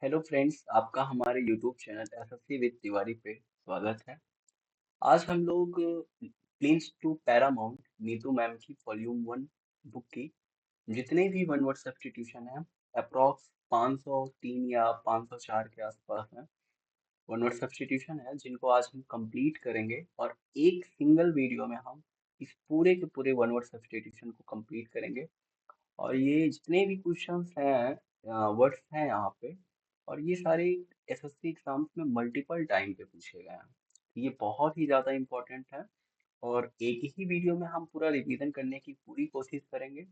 Hello friends, आपका हमारे YouTube channel SSC with Tiwari पे स्वागत है। आज हम लोग plans to Paramount Neetu ma'am की वॉल्यूम 1 बुक की जितने भी वन वर्ड सब्स्टिट्यूशन है अप्रॉक्स 503 या 504 के आसपास है। वन वर्ड सब्स्टिट्यूशन है जिनको आज हम कंप्लीट करेंगे और एक सिंगल वीडियो में हम इस पूरे के पूरे वन वर्ड सब्स्टिट्यूशन को कंप्लीट करेंगे। और ये जितने भी क्वेश्चंस हैं वर्ड्स हैं यहाँ पे, और ये सारे एसएससी एग्जाम्स में मल्टीपल टाइम पे पूछे गए हैं। ये बहुत ही ज़्यादा इम्पोर्टेंट है और एक ही वीडियो में हम पूरा रिवीजन करने की पूरी कोशिश करेंगे।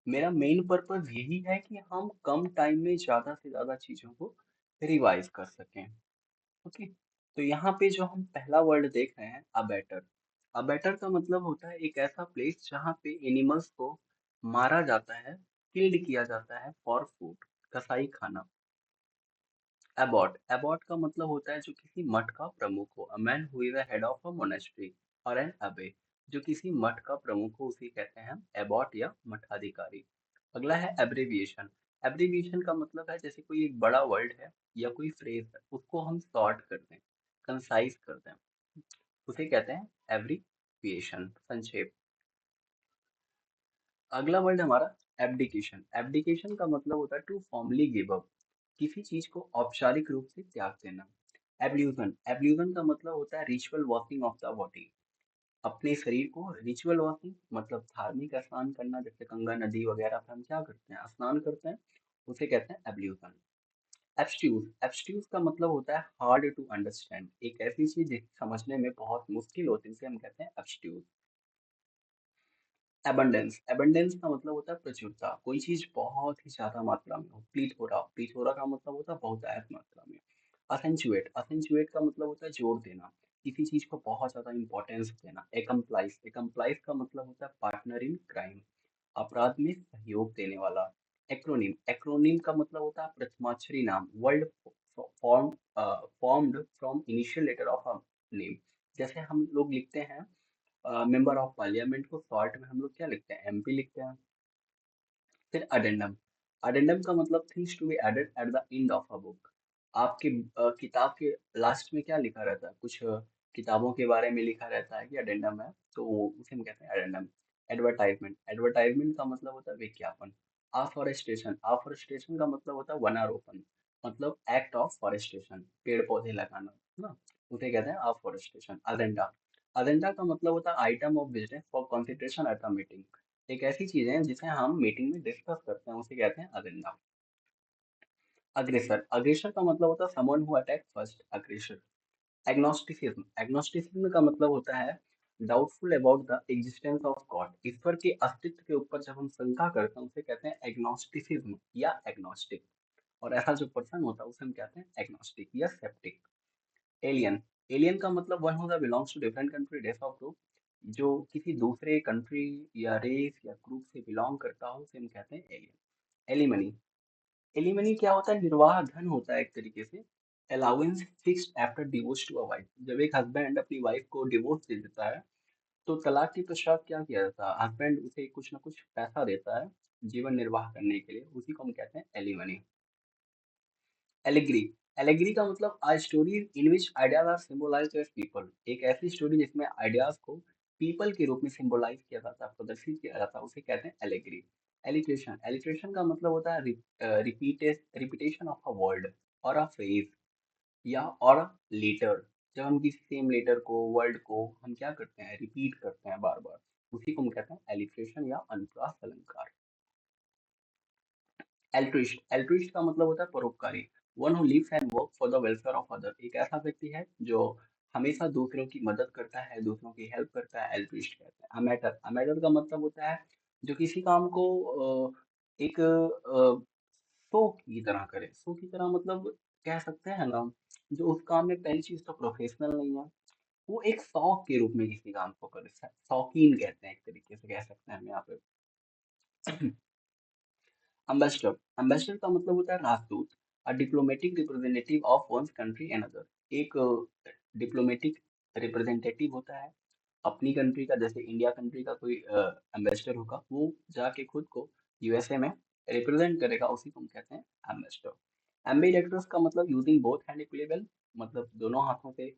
मेरा मेन पर्पस यही है कि हम कम टाइम में ज़्यादा से ज़्यादा चीज़ों को रिवाइज कर सकें। ओके, तो यहाँ पे जो हम पहला वर्ड देख रहे हैं अबैटर। अबैटर का मतलब होता है एक ऐसा प्लेस जहाँ पे एनिमल्स को मारा जाता है, किल्ड किया जाता है फॉर फूड, कसाई खाना। एबॉट, एबॉट का मतलब होता है जो किसी मठ का प्रमुख हो, अ man who is the head of a monastery और एन अबे। जो किसी मठ का प्रमुख हो उसे कहते हैं एबॉट या मठाधिकारी। अगला है एब्रिविएशन। एब्रिविएशन का मतलब है जैसे कोई एक बड़ा वर्ड है या कोई फ्रेज है उसको हम शॉर्ट कर दें, कंसाइज कर दें, उसे कहते हैं एब्रिविएशन, संक्षेप। अगला वर्ड हमारा एब्डिकेशन। एब्डिकेशन का मतलब होता है टू फॉर्मली गिव अप, किसी चीज को औपचारिक रूप से त्याग देना। एब्ल्यूजन, एब्ल्यूजन का मतलब होता है ritual washing of the body, अपने शरीर को रिचुअल वॉशिंग मतलब धार्मिक स्नान करना, जैसे गंगा नदी वगैरह पे हम क्या करते हैं, स्नान करते हैं, उसे कहते हैं एब्ल्यूजन। एब्स्ट्यूज, एब्स्ट्यूज का मतलब होता है हार्ड टू अंडरस्टैंड, एक ऐसी चीज जिसे समझने में बहुत मुश्किल होती है उसे हम कहते हैं एब्स्ट्यूज। एबंडेंस, एबंडेंस का मतलब होता है प्रचुरता, कोई चीज बहुत ही ज्यादा मात्रा में हो। प्लीथोरा, प्लीथोरा का मतलब होता है बहुतायत मात्रा में। असेंचुएट, असेंचुएट का मतलब होता है जोर देना, किसी चीज को बहुत ज्यादा इंपॉर्टेंस देना। एकम्प्लाइज, एकम्प्लाइज का मतलब होता है पार्टनर इन क्राइम, अपराध में सहयोग देने वाला। एक्रोनिम, एक्रोनिम का मतलब होता है प्रथमाक्षरी नाम, word form formed from initial letter of a name. जैसे हम लोग लिखते हैं मेंबर ऑफ पार्लियामेंट को शॉर्ट में हम लोग क्या लिखते हैं, एमपी लिखते हैं। फिर अडेंडम, अडेंडम का मतलब things to be added at the end of a book. आपकी किताब के लास्ट में क्या लिखा रहता है, कुछ किताबों के बारे में लिखा रहता है कि अडेंडम है, तो उसे हम कहते हैं अडेंडम। एडवर्टाइजमेंट, एडवर्टाइजमेंट का मतलब होता है विज्ञापन। अफॉरेस्टेशन, अफॉरेस्टेशन का मतलब होता है वनारोपण, मतलब एक्ट ऑफ फॉरेस्टेशन, पेड़ पौधे लगाना ना, उसे कहते हैं अफॉरेस्टेशन। अजेंडा, अजेंडा का मतलब होता है item of business for consideration at a meeting, एक ऐसी चीज है जिसे हम मीटिंग में डिस्कस करते हैं उसे कहते हैं एजेंडा। अग्रेसर, अग्रेसर का मतलब होता है someone who attack first, aggressor. Agnosticism, agnosticism का मतलब होता है doubtful about the existence of God, ईश्वर के अस्तित्व के ऊपर जब हम शंका करते हैं उसे कहते हैं एग्नोस्टिसिज्म या एग्नोस्टिक। और ऐसा जो पर्सन होता है उसे हम कहते हैं एग्नोस्टिक या सेप्टिक। एलियन, एलियन का मतलब one who belongs to different country race of group, जो किसी दूसरे कंट्री या रेस या ग्रुप से बिलोंग करता हो उसे हम कहते हैं एलियन। एलिमनी, एलिमनी क्या होता है, निर्वाह धन होता है एक तरीके से। Allowance fixed after divorce to a wife, जब एक हस्बैंड अपनी वाइफ को डिवोर्स दे देता है तो तलाक के पश्चात क्या किया जाता है, हस्बैंड उसे कुछ ना कुछ पैसा देता है जीवन निर्वाह करने के लिए, उसी को हम कहते हैं एलिमनी। एलेग्री, एलेग्री का मतलब a story in which ideas are symbolised as people, एक ऐसी स्टोरी जिसमें आइडियाज को पीपल के रूप में सिंबलाइज किया जाता है, प्रदर्शित किया जाता है, उसे कहते हैं एलेग्री। एलिट्रेशन, एलिट्रेशन का मतलब होता है रिपीटेशन ऑफ अ वर्ड और अ फ्रेज या और अ लेटर। जब हम किसी सेम लेटर को, वर्ड को हम क्या करते हैं, रिपीट करते हैं बार बार, उसी को हम कहते हैं एलिट्रेशन या अनुप्रास अलंकार। एल्ट्रिस्ट, एल्ट्रिस्ट का मतलब होता है परोपकारी, one who lives and work for the welfare of other, एक ऐसा व्यक्ति है जो हमेशा दूसरों की मदद करता है, दूसरों की हेल्प करता है, एल्ट्रिस्ट कहते हैं। अमेटर, अमेटर का मतलब होता है जो किसी काम को एक शो की तरह करे, शो की तरह मतलब कह सकते हैं ना, जो उस काम में पहली चीज तो प्रोफेशनल नहीं है, वो एक शौक के रूप में किसी काम को करे, शौकीन कहते हैं एक तरीके से कह सकते हैं हम यहाँ पे। अम्बेसडर, अम्बेसडर का मतलब होता है राजदूत, a diplomatic representative of one's country and other, एक डिप्लोमेटिक रिप्रेजेंटेटिव होता है अपनी कंट्री का, जैसे इंडिया कंट्री का कोई एम्बेसडर होगा, वो जाके खुद को यूएसए में रिप्रेजेंट करेगा, उसी को हम कहते हैं एम्बेसडर। एम्बीडेक्टर्स का मतलब यूजिंग बोथ हैंड इक्विलेबल, मतलब दोनों हाथों से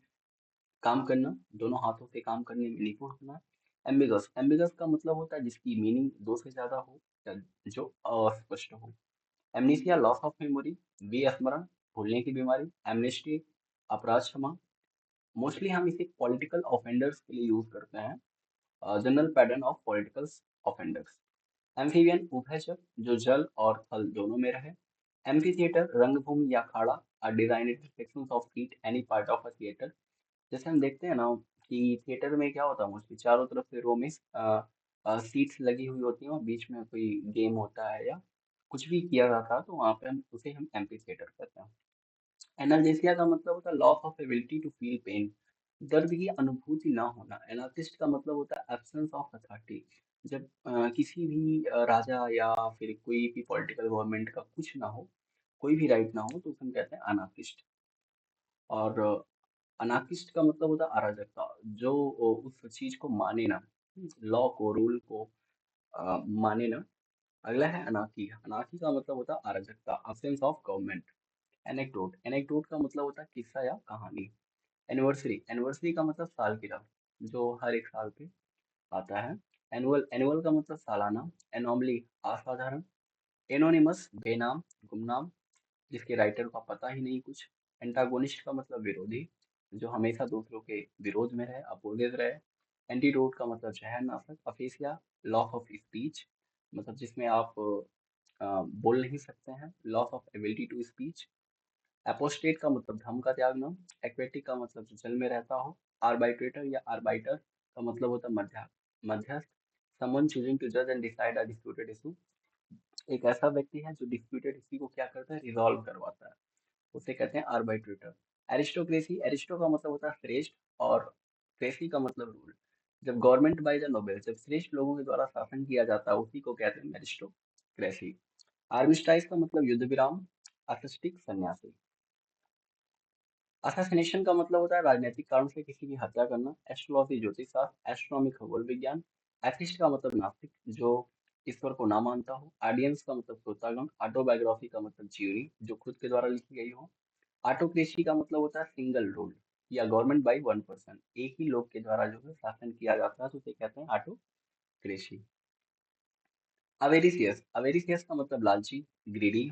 काम करना, दोनों हाथों से काम करने में निपुण होना। एम्बिगस, एम्बिगस का मतलब होता है जिसकी मीनिंग दो से ज्यादा हो या जो अस्पष्ट हो। एमनीसिया, लॉस ऑफ मेमोरी, विस्मरण, भूलने की बीमारी। एमनेस्टी, अपराध क्षमा। मोस्टली हम इसे पॉलिटिकल ऑफेंडर्स के लिए यूज करते हैं, general pattern of political offenders. Amphibian, उभयचर, जो जल और थल दोनों में रहे। एम्फीथिएटर, रंगभूमि या अखाड़ा, designed sections of seat any part of a theatre. जैसे हम देखते हैं ना कि थिएटर में क्या होता है, मोस्टली चारों तरफ से रो में सीट्स लगी हुई होती हैं और बीच में कोई गेम होता है या कुछ भी किया जाता है, तो वहाँ पे हम उसे हम एम्पी थिएटर कहते हैं। एनाल्जेसिया का मतलब होता है loss of ability to feel pain, दर्द की अनुभूति ना होना। एनार्किस्ट का मतलब होता है एब्सेंस ऑफ अथॉरिटी, जब किसी भी राजा या फिर कोई भी पॉलिटिकल गवर्नमेंट का कुछ ना हो, कोई भी राइट ना हो, तो उसे हम कहते हैं अनार्किस्ट। और अनार्किस्ट का मतलब होता है अराजकता, जो उस चीज को माने ना, लॉ को, रूल को माने ना। अगला है अनार्की। अनार्की का मतलब होता है अराजकता, absence of government. Anecdote, anecdote का मतलब होता है किस्सा या कहानी। एनिवर्सरी, एनिवर्सरी का मतलब सालगिरह, जो हर एक साल पे आता है। एनुअल, एनुअल का मतलब सालाना। एनॉमली, असाधारण। एनोनिमस, बेनाम, गुमनाम, जिसके राइटर का पता ही नहीं कुछ। एंटागोनिस्ट का मतलब विरोधी, जो हमेशा दूसरों के विरोध में रहे, अपोजिट रहे। एंटीडोट का मतलब जहर नाशक। अफेसिया, लॉस ऑफ स्पीच, मतलब जिसमें आप बोल नहीं सकते हैं, loss of ability to speech. Apostate का मतलब धर्म का त्यागना। एक्वेटिक का मतलब जो जल में रहता हो। आर्बाइट्रेटर या आर्बाइटर का मतलब होता है मध्यस्थ। समवन चूजिंग टू जज and decide a disputed issue, एक ऐसा व्यक्ति है जो डिस्प्यूटेड इश्यू को क्या करता है, रिजॉल्व करवाता है, उसे कहते हैं आर्बिट्रेटर। एरिस्टोक्रेसी, एरिस्टो का मतलब होता है श्रेष्ठ और क्रेसी का मतलब रूल। जब गवर्नमेंट बाय द नोबेल, जब श्रेष्ठ लोगों के द्वारा शासन किया जाता है, उसी को कहते हैं एरिस्टोक्रेसी। आर्मिस्टाइज का मतलब युद्ध विराम, असिस्टिक सन्यासी। असैसिनेशन का मतलब होता है राजनीतिक कारण से किसी की हत्या करना। एस्ट्रोलॉजी, ज्योतिष शास्त्र। एस्ट्रोनॉमी, खगोल विज्ञान। एथिस्ट का मतलब नास्तिक, जो ईश्वर को ना मानता हो। ऑडियंस का मतलब श्रोतागण। ऑटोबायोग्राफी का मतलब जीवनी, जो खुद के द्वारा लिखी गई हो। ऑटोक्रेसी का मतलब होता है सिंगल रूल या गवर्नमेंट बाय वन पर्सन, एक ही लोग के द्वारा जो है शासन किया जाता है, तो उसे कहते हैं ऑटोक्रेसी। अवेरिसियस, अवेरिसियस का मतलब लालची, ग्रीडी।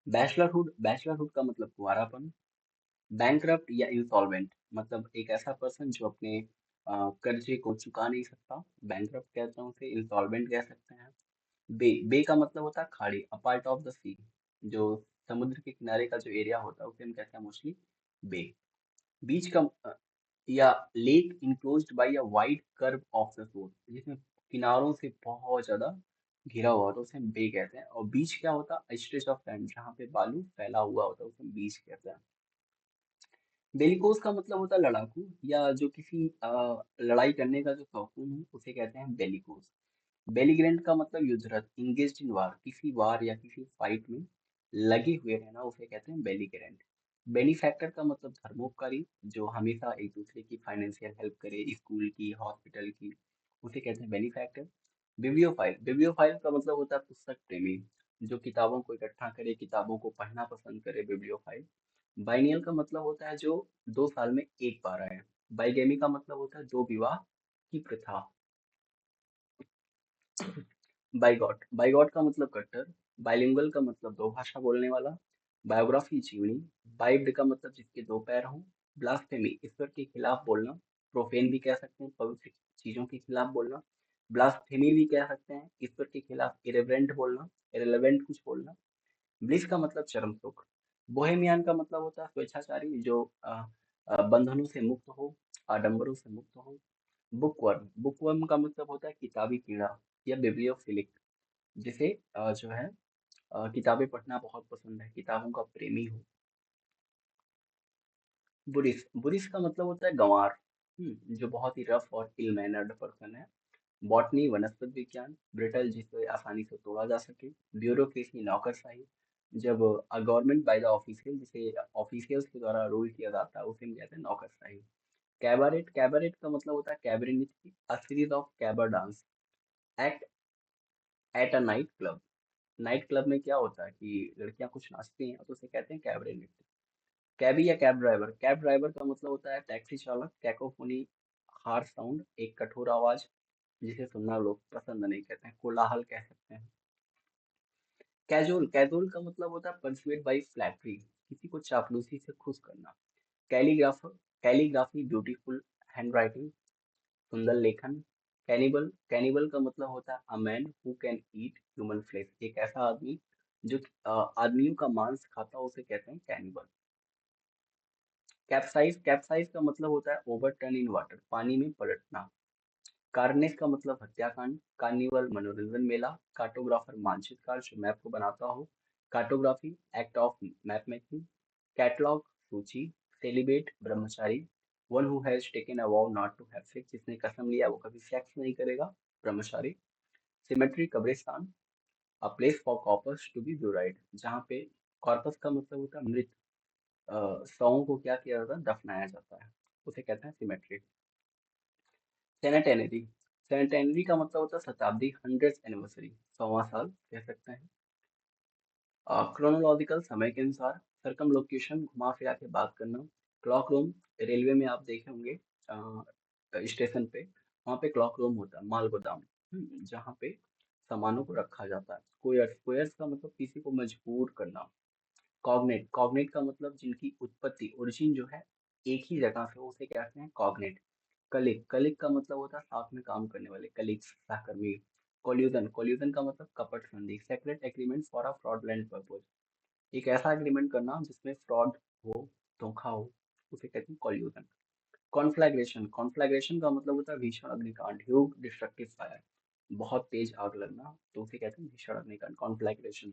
बैचलरहुड, बैचलरहुड का मतलब कुंवारापन। बैंकरप्ट या इंसॉल्वेंट, मतलब एक ऐसा पर्सन जो अपने कर्जे को चुका नहीं सकता, बैंकरप्ट कहते हैं उसे, इंसॉल्वेंट कह सकते हैं। बे, बे का मतलब होता है खाड़ी, अ पार्ट ऑफ द सी, जो समुद्र के किनारे का जो एरिया होता है उसे हम कहते हैं मोस्टली बे। बीच का या lake enclosed bye a wide curve of the shore, जिसमें किनारों से बहुत ज्यादा घिरा हुआ होता है, उसे हम बे कहते हैं। और बीच क्या होता है, स्ट्रेच ऑफ सैंड, जहाँ पे बालू फैला हुआ होता है, उसे हम बीच कहते हैं। बेलिकोस का मतलब होता है लड़ाकू, या जो किसी लड़ाई करने का जो शौकीन है, उसे कहते हैं बेलिकोस। बेलीग्रेंट का मतलब युद्धरत, इंगेज्ड इन वार, किसी वार या किसी फाइट में लगे हुए रहना, उसे कहते हैं बेलीग्रेंट। बेनिफैक्टर का मतलब धर्मोपकारी, जो हमेशा एक दूसरे की फाइनेंशियल हेल्प करे, स्कूल की, हॉस्पिटल की, उसे कहते हैं बेनिफैक्टर। बिब्लियोफाइल, बिब्लियोफाइल का मतलब होता है पुस्तक प्रेमी, जो किताबों को इकट्ठा करे, किताबों को पढ़ना पसंद करे, बिब्लियोफाइल। बाइनियल का मतलब होता है जो 2 साल में एक बार आए। बाइगेमी का मतलब होता है दो विवाह की प्रथा। बाइगॉट, बाइगॉट का मतलब कट्टर। बाइलिंगुअल का मतलब दो भाषा बोलने वाला। बायोग्राफी, जीवनी। बाइब्ड का मतलब जिसके दो पैर हों। ब्लास्फेमी, ईश्वर के खिलाफ बोलना, प्रोफेन भी कह सकते हैं, पवित्र चीजों के खिलाफ बोलना। ब्लास्फेमी भी कह सकते हैं, ईश्वर के खिलाफ इरेवरेंट बोलना, इरेलेवेंट कुछ बोलना। ब्लिस का मतलब चरम सुख। बोहेमियान का मतलब होता है स्वेच्छाचारी, जो बंधनों से मुक्त हो, आडंबरों से मुक्त हो। बुकवर्म, बुकवर्म का मतलब होता है किताबी कीड़ा या बिब्लियोफिलिक, जिसे जो है किताबें पढ़ना बहुत पसंद है, किताबों का प्रेमी हो। बुरिस, बुरिस का मतलब होता है गंवार, जो बहुत ही रफ और इल मैनर्ड पर्सन है। बॉटनी, वनस्पति विज्ञान। ब्रिटल, जिसे आसानी से तोड़ा जा सके। ब्यूरोक्रेसी, नौकरशाही, जब गवर्नमेंट बाय द ऑफिशियल, जिसे ऑफिशियल्स के द्वारा रूल किया जाता है, उसे हम कहते हैं नौकरशाही। कैबारेट, कैबारेट का मतलब होता है कैबरिनिथी, a series of cabaret dance act at a night club. Night club में क्या होता है कि लड़कियां कुछ नाचती हैं तो उसे कहते हैं कैबरे नृत्य। कैबी या कैब ड्राइवर का मतलब होता है टैक्सी चालक। कैकोफोनी, हार्श साउंड, एक कठोर आवाज जिसे सुनना लोग पसंद नहीं करते हैं, कोलाहल कह सकते हैं। कैजुअल कैजुअल का मतलब होता है परसुएड बाई फ्लैटरी, किसी को चापलूसी से खुश करना। कैलीग्राफर कैलीग्राफी, ब्यूटीफुल हैंडराइटिंग, सुंदर लेखन। कैनिबल कैनिबल का मतलब होता है a man who can eat human flesh, एक ऐसा आदमी जो आदमियों का मांस खाता है उसे कहते हैं कैनिबल। कैप्साइज का मतलब होता है ओवरटर्न इन वाटर, पानी में पलटना। कार्नेस का मतलब हत्याकांड। कार्निवल, मनोरंजन मेला। कार्टोग्राफर, मानचित्रकार जो मैप को बनाता हो। Cartography, act of map making. Catalogue, सूची। सेलिब्रेट, ब्रह्मचारी, one who has taken a vow not to have sex, जिसने कसम लिया वो कभी सेक्स नहीं करेगा, ब्रह्मचारी। सिमेट्री, कब्रिस्तान, a place for corpse to be buried, जहाँ पे कॉर्पस का मतलब होता है मृत, शवों को क्या किया जाता है, दफनाया जाता है, उसे कहते हैं सिमेट्री। सेनेटेनरी सेनेटेनरी का मतलब होता है शताब्दी, हंड्रेड एनिवर्सरी, 100वां साल कह सकते हैं। क्रोनोलॉजिकल, समय के अनुसार। सरकम लोकेशन, घुमा फिरा के बात करना। क्लॉक रूम, रेलवे में आप देखे होंगे स्टेशन पे, वहाँ पे क्लॉक रूम होता है, माल गोदाम, जहाँ पे सामानों को रखा जाता है। कोयर्स कोयर्स का मतलब किसी को मजबूर करना। कॉग्नेट कॉग्नेट का मतलब जिनकी उत्पत्ति, ओरिजिन जो है एक ही जगह से हो, उसे कहते हैं कॉग्नेट। कलिग कलिग का मतलब होता है साथ में काम करने वाले, कलीग्स, सहकर्मी। कोल्यूजन कोल्यूजन का मतलब कपट संधि, secret agreement for a fraudulent purpose, एक ऐसा एग्रीमेंट करना जिसमें फ्रॉड हो, धोखा हो, उसे कहते हैं कोल्यूजन। कॉन्फ्लैग्रेशन का मतलब होता है भीषण अग्निकांड, ह्यूग डिस्ट्रक्टिव फायर, बहुत तेज आग लगना, तो उसे कहते हैं भीषण अग्निकांड, कॉन्फ्लैग्रेशन।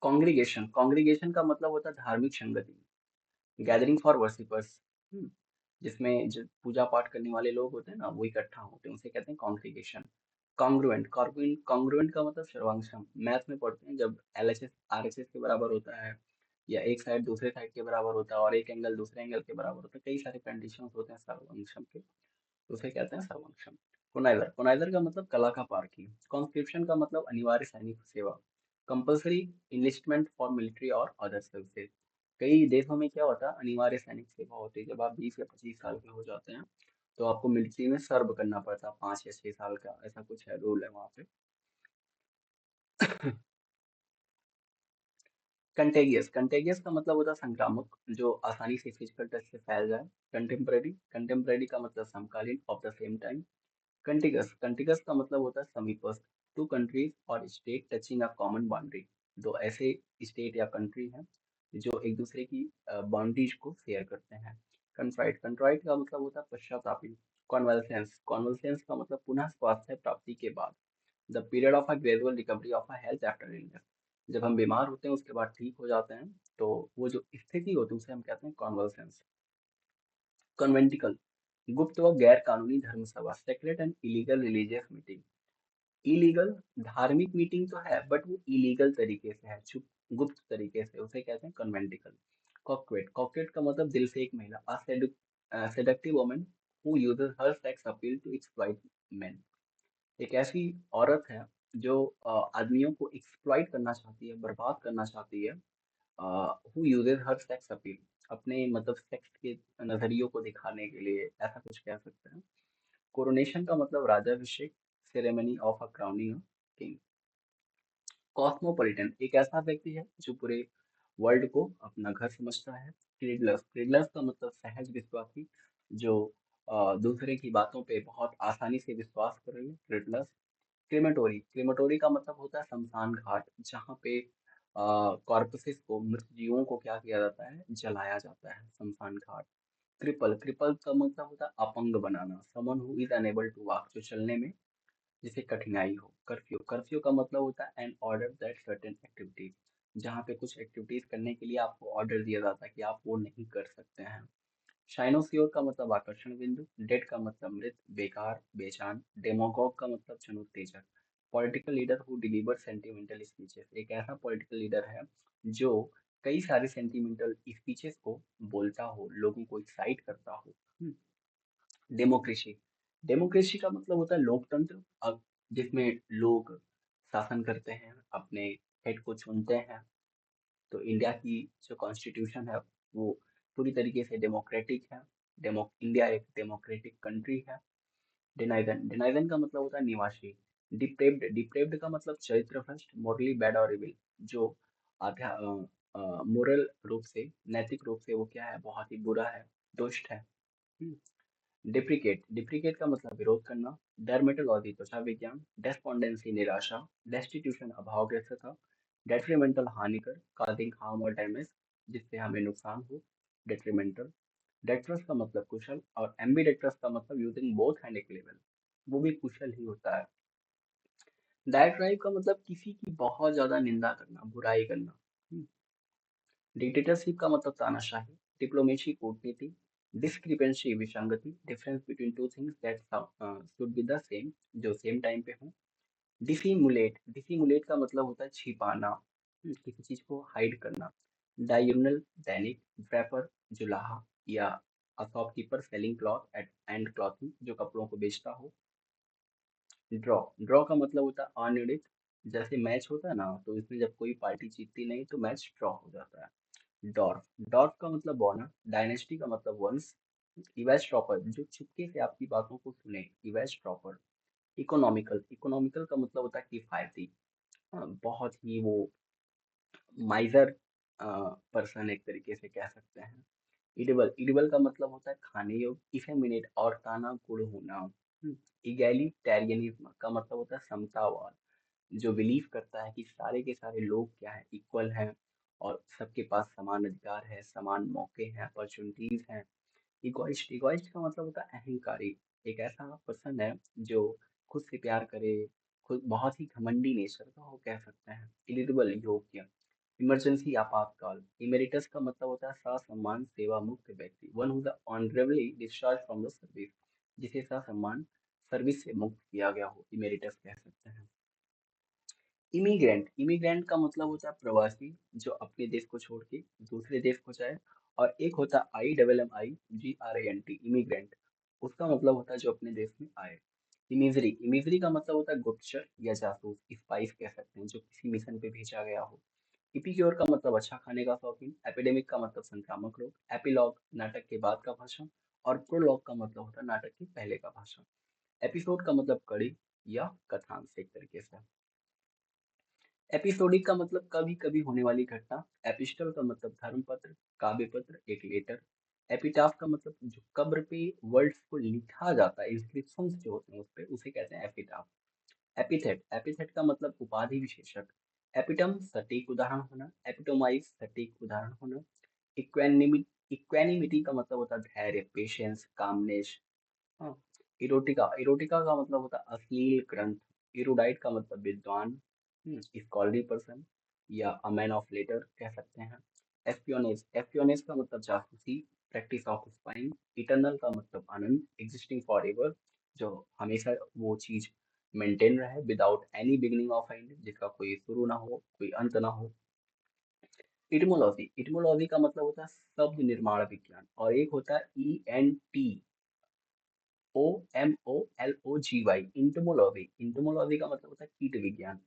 कांग्रीगेशन का मतलब होता है धार्मिक संगति, गैदरिंग फॉर वर्शिपर्स, जिसमें जो पूजा पाठ करने वाले लोग होते हैं ना वो इकट्ठा होते हैं, उसे कहते हैं कांग्रीगेशन। कॉन्ग्रुएंट का मतलब सर्वांगसम, मैथ में पढ़ते हैं जब एलएचएस आरएचएस के बराबर होता है, या एक साइड दूसरे साइड के बराबर होता है और एक एंगल दूसरे एंगल के बराबर होता है, कई सारे कंडीशंस होते हैं सर्वांगसम के, तो उसे कहते हैं सर्वांगसम। कोनाइजर का मतलब कला का पारखी। कॉन्स्क्रिप्शन का मतलब अनिवार्य सैनिक सेवा। कंपल्सरी इनलिस्टमेंट फॉर मिलिट्री और अदर सर्विसेज, कई देशों में क्या होता है अनिवार्य सैनिक सेवा होती है, जब आप 20 या 25 साल के हो जाते हैं तो आपको मिलिट्री में सर्व करना पड़ता है, 5 या 6 साल का, ऐसा कुछ है, रूल है वहाँ पे। कंटेगियस का मतलब होता है संक्रामक, जो आसानी से फिजिकल टच से फैल जाए। कंटेम्परेरी का मतलब समकालीन, of the same time. Contiguous का मतलब होता है समीपस्थ, टू कंट्रीज और state touching a common boundary, दो ऐसे स्टेट या कंट्री हैं जो एक दूसरे की बाउंड्रीज को शेयर करते हैं। कंट्राइट का मतलब होता है पश्चातापी। कॉन्वलसेंस का मतलब पुनः स्वास्थ्य प्राप्ति के बाद, the period of a gradual recovery of a health after illness, जब हम बीमार होते हैं उसके बाद ठीक हो जाते हैं, तो वो जो स्थिति होती है उसे हम कहते हैं कॉन्वलसेंस। कन्वेंटिकल, गुप्त व गैर कानूनी धर्म सभा, secret and illegal religious meeting. Illegal, धार्मिक मीटिंग तो है बट वो इलीगल तरीके से है, चुप, गुप्त तरीके से, उसे कहते हैं कन्वेंटिकल। कॉकटेट का मतलब दिल से एक महिला, seductive woman who uses her sex appeal to exploit men, एक ऐसी औरत है जो आदमियों को एक्सप्लॉइट करना चाहती है, बर्बाद करना चाहती है, who uses her sex appeal, अपने मतलब सेक्स के नजरियों को दिखाने के लिए, ऐसा कुछ कह सकते हैं। कोरोनेशन का मतलब राज्याभिषेक, ceremony of a crowning king. Cosmopolitan, एक ऐसा व्यक्ति है जो पूरे वर्ल्ड को अपना घर समझता है। क्रीडलर्स का मतलब सहज विश्वासी, जो दूसरे की बातों पे बहुत आसानी से विश्वास करेंगे, क्रीडलर्स। क्रीमेटोरी का मतलब होता है शमशान घाट, जहाँ पे कॉर्पसेस को, मृत जीवों को क्या किया जाता है, जलाया जाता है, शमशान घाट। क्रिपल का मतलब होता है अपंग बनाना, someone who is unable to walk, जो चलने में जिसे कठिनाई हो। कर्फ्यू का मतलब होता है an order that certain activities, जहाँ पे कुछ एक्टिविटीज करने के लिए आपको ऑर्डर दिया जाता है कि आप वो नहीं कर सकते हैं। शाइनोसियोर का मतलब आकर्षण बिंदु। डेड का मतलब मृत, बेकार, बेजान। डेमोगॉग का मतलब चनुत्तेजक, political leader who deliver sentimental speeches, एक ऐसा पॉलिटिकल लीडर है जो कई सारे सेंटिमेंटल स्पीचेस को बोलता हो, लोगों को एक्साइट करता हो। डेमोक्रेसी डेमोक्रेसी का मतलब होता है लोकतंत्र, जिसमें लोग शासन करते हैं, अपने हेड को चुनते हैं। तो इंडिया की जो कॉन्स्टिट्यूशन है वो पूरी तरीके से डेमोक्रेटिक है। इंडिया एक डेमोक्रेटिक कंट्री है। डिनाइजन, डिनाइजन का मतलब होता है निवासी। डिप्रेव्ड, डिप्रेव्ड का मतलब चरित्र भ्रष्ट, मोरली बैड और इविल, जो आध्या मोरल रूप से, नैतिक रूप से वो क्या है, बहुत ही बुरा है, दुष्ट है। डिप्रिकेट, डिप्रिकेट का मतलब विरोध करना। डर्मेटोलॉजी त्वचा विज्ञान। डेस्पोंडेंसी निराशा। डेस्टिट्यूशन अभावग्रस्तता। डेट्रीमेंटल हानिकर, काजिंग हार्म और डैमेज, जिससे हमें नुकसान हो, डेट्रीमेंटल। डेक्ट्रस का मतलब कुशल, और एम्बीडेक्ट्रस का मतलब यूजिंग बोथ हैंड एक लेवल, वो भी कुशल ही होता है। डायट्राइब का मतलब किसी की बहुत ज्यादा निंदा करना, बुराई करना। डिक्टेटरशिप का मतलब तानाशाही। डिप्लोमेसी कूटनीति। डिस्क्रिपेंसी विसंगति, difference between two things that should be the same, जो सेम टाइम पे हो। डिसिमुलेट, डिसिमुलेट का मतलब होता है छिपाना, किसी चीज को हाइड करना। डाययूरनल, दैनिक। ड्रैपर, जुलाहा, या shopkeeper selling cloth at and clothing, जो कपड़ों को बेचता हो। ड्रॉ, ड्रॉ का मतलब होता है अनिर्णित। जैसे मैच होता है ना, तो इसमें जब कोई पार्टी जीतती नहीं तो मैच ड्रॉ हो जाता है। डॉर्फ, डॉर्फ का मतलब बौना। डायनेस्टी का मतलब वंश। इवेस्ट्रॉपर, जो चुपके से आपकी बातों को सुने, इवेस्ट्रॉपर। इकोनॉमिकल, इकोनॉमिकल का मतलब होता है किफायती। बहुत ही वो माइजर पर्सन एक तरीके से कह सकते हैं। इडिबल, इडिबल का मतलब होता है खाने योग्य। इफेमिनेट और ताना गुण होना। इगैलिटेरियनिज्म का मतलब होता है समतावाद, जो बिलीव करता है कि सारे के सारे लोग क्या है, इक्वल हैं, और सबके पास समान अधिकार है, समान मौके हैं, अपॉर्चुनिटीज हैं। इगोइस्ट, इगोइस्ट का मतलब होता है अहंकारी। एक ऐसा पर्सन है जो खुद से प्यार करे, खुद बहुत ही घमंडी नेचर का हो कह सकते हैं। इलिजिबल, योग्य। इमरजेंसी, आपातकाल। इमेरिटस का मतलब होता है ससम्मान सेवा मुक्त व्यक्ति, one who honourably discharge from the service, जिसे ससम्मान सर्विस से मुक्त किया गया हो, इमेरिटस कह सकते हैं। इमिग्रेंट, इमिग्रेंट का मतलब होता है प्रवासी, जो अपने देश को छोड़ के दूसरे देश को जाए। और एक होता है IMMIGRANT, इमिग्रेंट, उसका मतलब होता है जो अपने देश में आए। इमिजरी, इमिजरी का मतलब होता है गुप्तचर या जासूस, स्पाइस कह सकते हैं, जो किसी मिशन पे भेजा गया हो। इपिक्योर का मतलब अच्छा खाने का शौकीन। एपिडेमिक का मतलब संक्रामक रोग। एपिलॉग, नाटक के बाद का भाषण। और प्रोलॉग का मतलब होता है नाटक के पहले का भाषण। एपिसोड का मतलब कड़ी या कथांश एक तरीके से। एपिसोडिक का मतलब कभी कभी होने वाली घटना। एपिस्टल का मतलब धर्मपत्र, काव्य पत्र, एक लेटर। एपिटाफ का मतलब जो कब्र पे वर्ड्स को लिखा जाता है, इंस्क्रिप्शंस जो होते हैं उस पे, उसे कहते हैं एपिटाफ। एपिथेट, एपिथेट का मतलब उपाधि विशेषक। एपिटम, सटीक उदाहरण होना। एपिटोमाइज, सटीक उदाहरण होना। इक्वेनिमिटी, इक्वेनिमिटी का मतलब होता है धैर्य, पेशेंस, कामनेस। हाँ। इरोटिका, इरोटिका का मतलब होता है अश्लील ग्रंथ। इरोडाइट का मतलब विद्वान, स्कॉलरी पर्सन, या अ मैन ऑफ लेटर कह सकते हैं। एस्पियोनेज, एस्पियोनेज का मतलब जासूसी, प्रैक्टिस ऑफ स्पाइंग। इटर्नल का मतलब अनंत, एग्जिस्टिंग फॉर एवर, जो हमेशा वो चीज मेंटेन रहे without any beginning of and, जिसका कोई शुरू ना हो, कोई अंत ना हो। इटमोलॉजी, इटमोलॉजी का मतलब होता है शब्द निर्माण विज्ञान। और एक होता है ENTOMOLOGY, इंटमोलॉजी, इंटमोलॉजी का मतलब होता है कीट विज्ञान।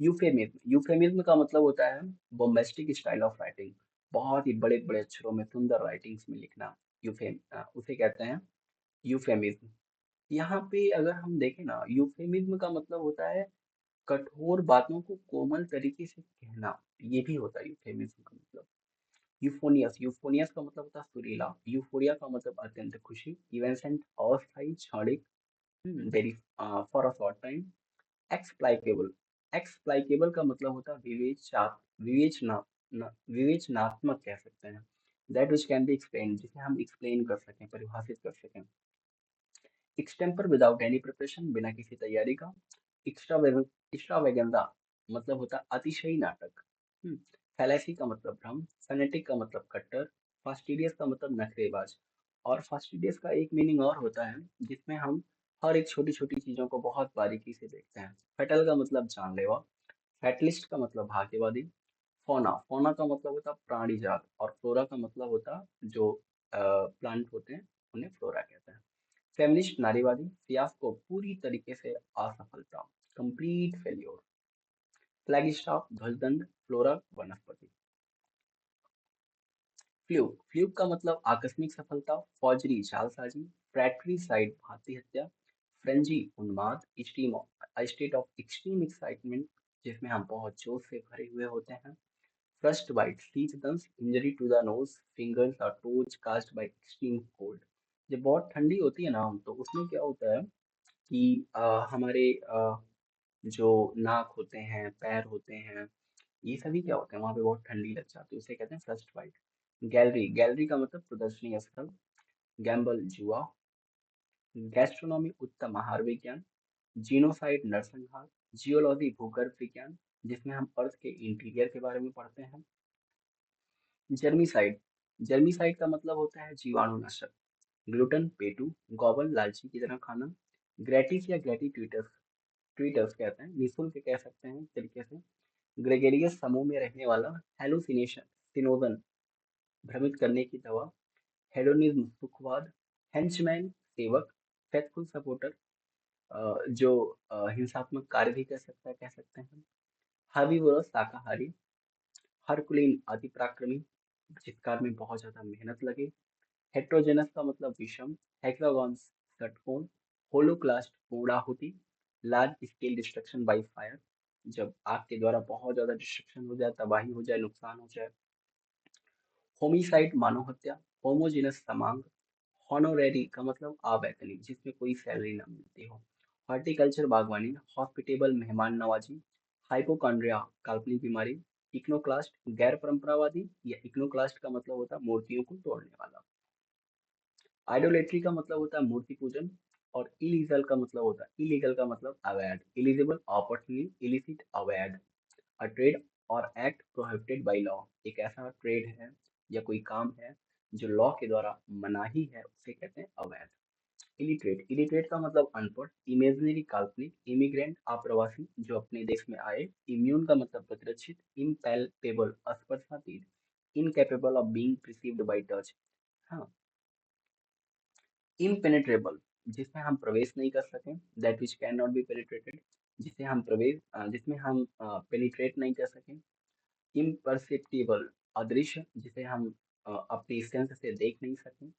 यूफेमिज्म, यूफेमिज्म का मतलब होता है बोम्बेस्टिक स्टाइल ऑफ राइटिंग, बहुत ही बड़े बड़े अक्षरों में सुंदर राइटिंग्स में लिखना। उसे कहते हैं यूफेमिज्म। यहाँ पे अगर हम देखें ना, यूफेमिज्म का मतलब होता है कठोर बातों को कोमल तरीके से कहना, ये भी होता है यूफेमिज्म का मतलब। यूफोनियस, यूफोनियस का मतलब होता है सुरीला। यूफोरिया का मतलब अत्यंत खुशी। इवेंसेंट, अस्थायी, क्षणिक, very for a short time. Explicable, explicable का मतलब होता है विवेचनात्मक कह सकते हैं। That which can be explain, जिसे हम एक्सप्लेन कर सकें, परिभाषित कर सकें। एक्सटेम्पर, विदाउट एनी प्रिपरेशन, बिना किसी तैयारी का। एक्स्ट्रावेगेंदा मतलब होता है अतिशयी नाटक। फैलेसी का मतलब भ्रम। फैनेटिक का मतलब कट्टर। फास्टिडियस का मतलब नखरेबाज। और फास्टिडियस का एक मीनिंग और होता है, जिसमें हम हर एक छोटी छोटी चीजों को बहुत बारीकी से देखते हैं। फेटल का मतलब जानलेवा। फैटलिस्ट का मतलब भाग्यवादी। फोना, फोना का मतलब होता है प्राणी जात। और फ्लोरा का मतलब होता है जो प्लांट होते हैं, उन्हें फ्लोरा कहते हैं। फेमिनिस्ट, नारीवादी। फियास्को, पूरी तरीके से असफलता। Complete failure. फ्लैग स्टाफ ध्वजदंड फ्लोरा वनस्पति। फ्लूक फ्लूक का मतलब आकस्मिक सफलता, फौजरी जालसाजी, फ्रैट्रिसाइड भांति हत्या, फ्रेंजी उन्माद, स्टेट ऑफ एक्सट्रीम एक्साइटमेंट जिसमें हम बहुत जोश से भरे हुए होते हैं, फर्स्ट बाइट शीथ दंश, injury to the nose fingers और toes caused by extreme cold. जब बहुत ठंडी होती है ना तो उसमें क्या होता है कि हमारे जो नाक होते हैं, पैर होते हैं, ये सभी क्या होते हैं वहां पे बहुत ठंडी लग जाती है, उसे कहते हैं फ्रस्ट बाइट। गैलरी गैलरी का मतलब प्रदर्शनी स्थल। गैम्बल जुआ। गैस्ट्रोनॉमी उत्तम आहार विज्ञान। जीनोसाइड नरसंहार। जियोलॉजी भूगर्भ विज्ञान जिसमें हम अर्थ के इंटीरियर के बारे में पढ़ते हैं। जर्मीसाइड जर्मीसाइड का मतलब होता है जीवाणुनाशक। ग्लूटन पेटू, गॉबल लालची की तरह खाना। ग्रेटिस या ग्रेटिट्यूटस ट्वीटर्स कहते हैं, निःशुल्क कह सकते हैं एक तरीके से। ग्रेगेरियस समूह में रहने वाला। हेलुसिनेशन सिनोदन भ्रमित करने की दवा। हेडोनिज्म सुखवाद। हेंचमैन सेवक। फेथफुल सपोर्टर जो हिंसात्मक कार्य भी कर सकता है कह सकते हैं। हर्बीवोरस शाकाहारी। हरकुलीन अति पराक्रमी जिस कार्य में बहुत ज्यादा मेहनत लगे। हेट्रोजेनस का मतलब विषम। हेक्सागोन्स षटकोण। होलोक्लास्ट पूर्णाहुति। Large scale destruction by fire जब आग के द्वारा बहुत ज्यादा डिस्ट्रक्शन हो जाए, तबाही हो जाए, नुकसान हो जाए। होमिसाइड मानव हत्या। होमोजेनस समांग। हॉनोरेरी का मतलब अवैतनिक जिसमें कोई सैलरी ना मिलती हो। हॉर्टिकल्चर बागवानी। हॉस्पिटेबल मेहमान नवाजी। हाइपोकॉन्ड्रिया काल्पनिक बीमारी। इक्नोक्लास्ट गैर परंपरावादी या इक्नोक्लास्ट का मतलब होता है मूर्तियों को तोड़ने वाला। आइडोलेट्री का मतलब होता है मूर्ति पूजन। और इलीगल का मतलब होता है इलीगल का मतलब अवैध। इलिजिबल अपॉर्चुनिटी इलिसिट अवैध। अ ट्रेड और एक्ट प्रोहिबिटेड बाय लॉ एक ऐसा ट्रेड है या कोई काम है जो लॉ के द्वारा मनाही है उसे कहते हैं अवैध। इलिटरेट इलिटरेट का मतलब अनपढ़। इमेजिनरी काल्पनिक। इमिग्रेंट अप्रवासी जो अपने देश में आए। इम्यून का मतलब प्रतिरक्षित। इम्पैल्पेबल अस्पर्शातीत। Incapable of being perceived by touch. हाँ। इम्पेनेट्रेबल जिसमें हम प्रवेश नहीं कर सकें, that which can not be penetrated जिसमें हम पेनिट्रेट नहीं कर सकें। इम्परसेप्टिबल अदृश्य जिसे हम अपनी सेंस से देख नहीं सकें।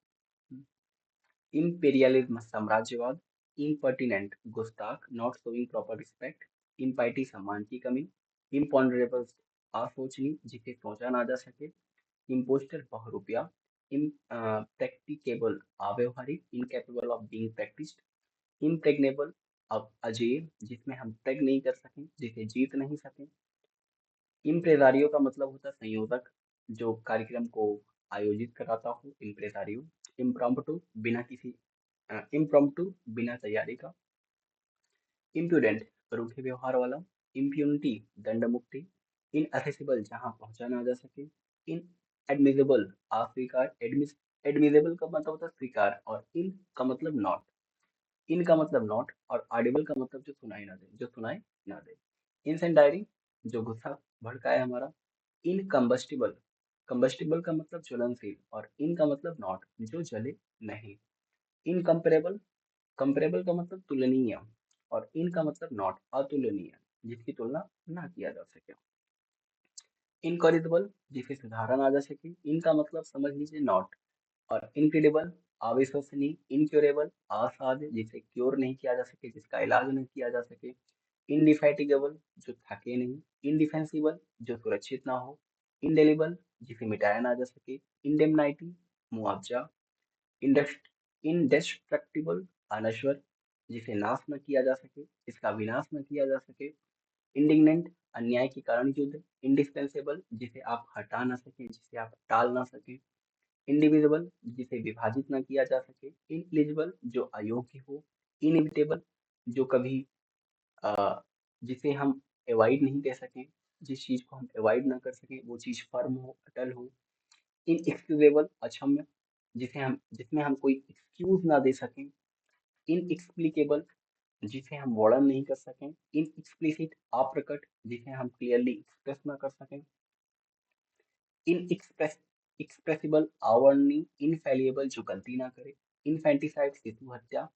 इम्पेरियलिज्म साम्राज्यवाद। इम्पर्टिनेंट गुस्ताख not showing proper respect. Impiety सम्मान की कमी। इम्पॉन्डरेबल असोचनीय जिसे सोचा ना जा सके। इम्पोस्टर बहुरूपिया। इम्प्रैक्टिकेबल अव्यवहारिक। Incapable of being practised. Impregnable अब अजेय जिसमें हम प्रेग नहीं कर सकें, जिसे जीत नहीं सकें। इम्प्रेसारियो का मतलब होता है संयोजक जो कार्यक्रम को आयोजित कराता हो, इम्प्रेसारियो। इम्प्रॉम्प्टू बिना तैयारी का। इम्प्यूडेंट रूखे व्यवहार वाला। इम्प्यूनिटी दंड मुक्ति। इनएसेसिबल जहां पहुंचा ना जा सके। इन एडमिजिबल अस्वीकार। एडमिजिबल का मतलब होता है स्वीकार और इन का मतलब नॉट। इन का मतलब नॉट और ऑडिबल का मतलब जो सुनाई ना दे, जो सुनाई ना दे। इंसेंडायरी जो गुस्सा भड़काए हमारा। इनकम्बस्टिबल कंबस्टिबल का मतलब ज्वलनशील और इन का मतलब नॉट जो जले नहीं। इनकम्पेरेबल कंपेरेबल का मतलब तुलनीय और इन का मतलब नॉट अतुलनीय जिसकी तुलना ना किया जा सके। इनकॉरिजिबल जिसे सुधारा ना जा सके, इनका मतलब समझ लीजिए नॉट। और इनक्रेडिबल अविश्वसनीय। इनक्योरेबल असाध्य जिसे क्योर नहीं किया जा सके, जिसका इलाज नहीं किया जा सके। इनडिफेटिगेबल जो थके नहीं। इनडिफेंसिबल जो सुरक्षित ना हो। इंडेलिबल जिसे मिटाया ना जा सके। इंडेमनाइटी मुआवजा। इंडेस्ट्रक्टिबल अनश्वर जिसे नाश न किया जा सके, इसका विनाश न किया जा सके। इंडिग्नेंट अन्याय के कारण युद्ध। इंडिस्पेंसेबल जिसे आप हटा ना सकें, जिसे आप टाल ना सकें। इंडिविजिबल जिसे विभाजित न किया जा सके। इनएलिजिबल जो अयोग्य हो। इनएविटेबल जो कभी अ, जिसे हम अवॉइड नहीं कर सकें, जिस चीज को हम अवॉइड ना कर सकें वो चीज फर्म हो, अटल हो। इनएक्सक्यूजेबल अक्षम्य जिसमें हम कोई एक्सक्यूज ना दे सकें। इनएक्सप्लिकेबल जिसे हम वर्णन नहीं कर सकें। इनएक्सप्लिसिट अप्रकट जिसे हम क्लियरली एक्सप्रेस ना कर सकें। इनएक्सप्रेस एक्सप्रेसिबल अवर्णनीय। इनफैलिएबल जो गलती ना करे। इनफेंटिसाइड शिशु हत्या।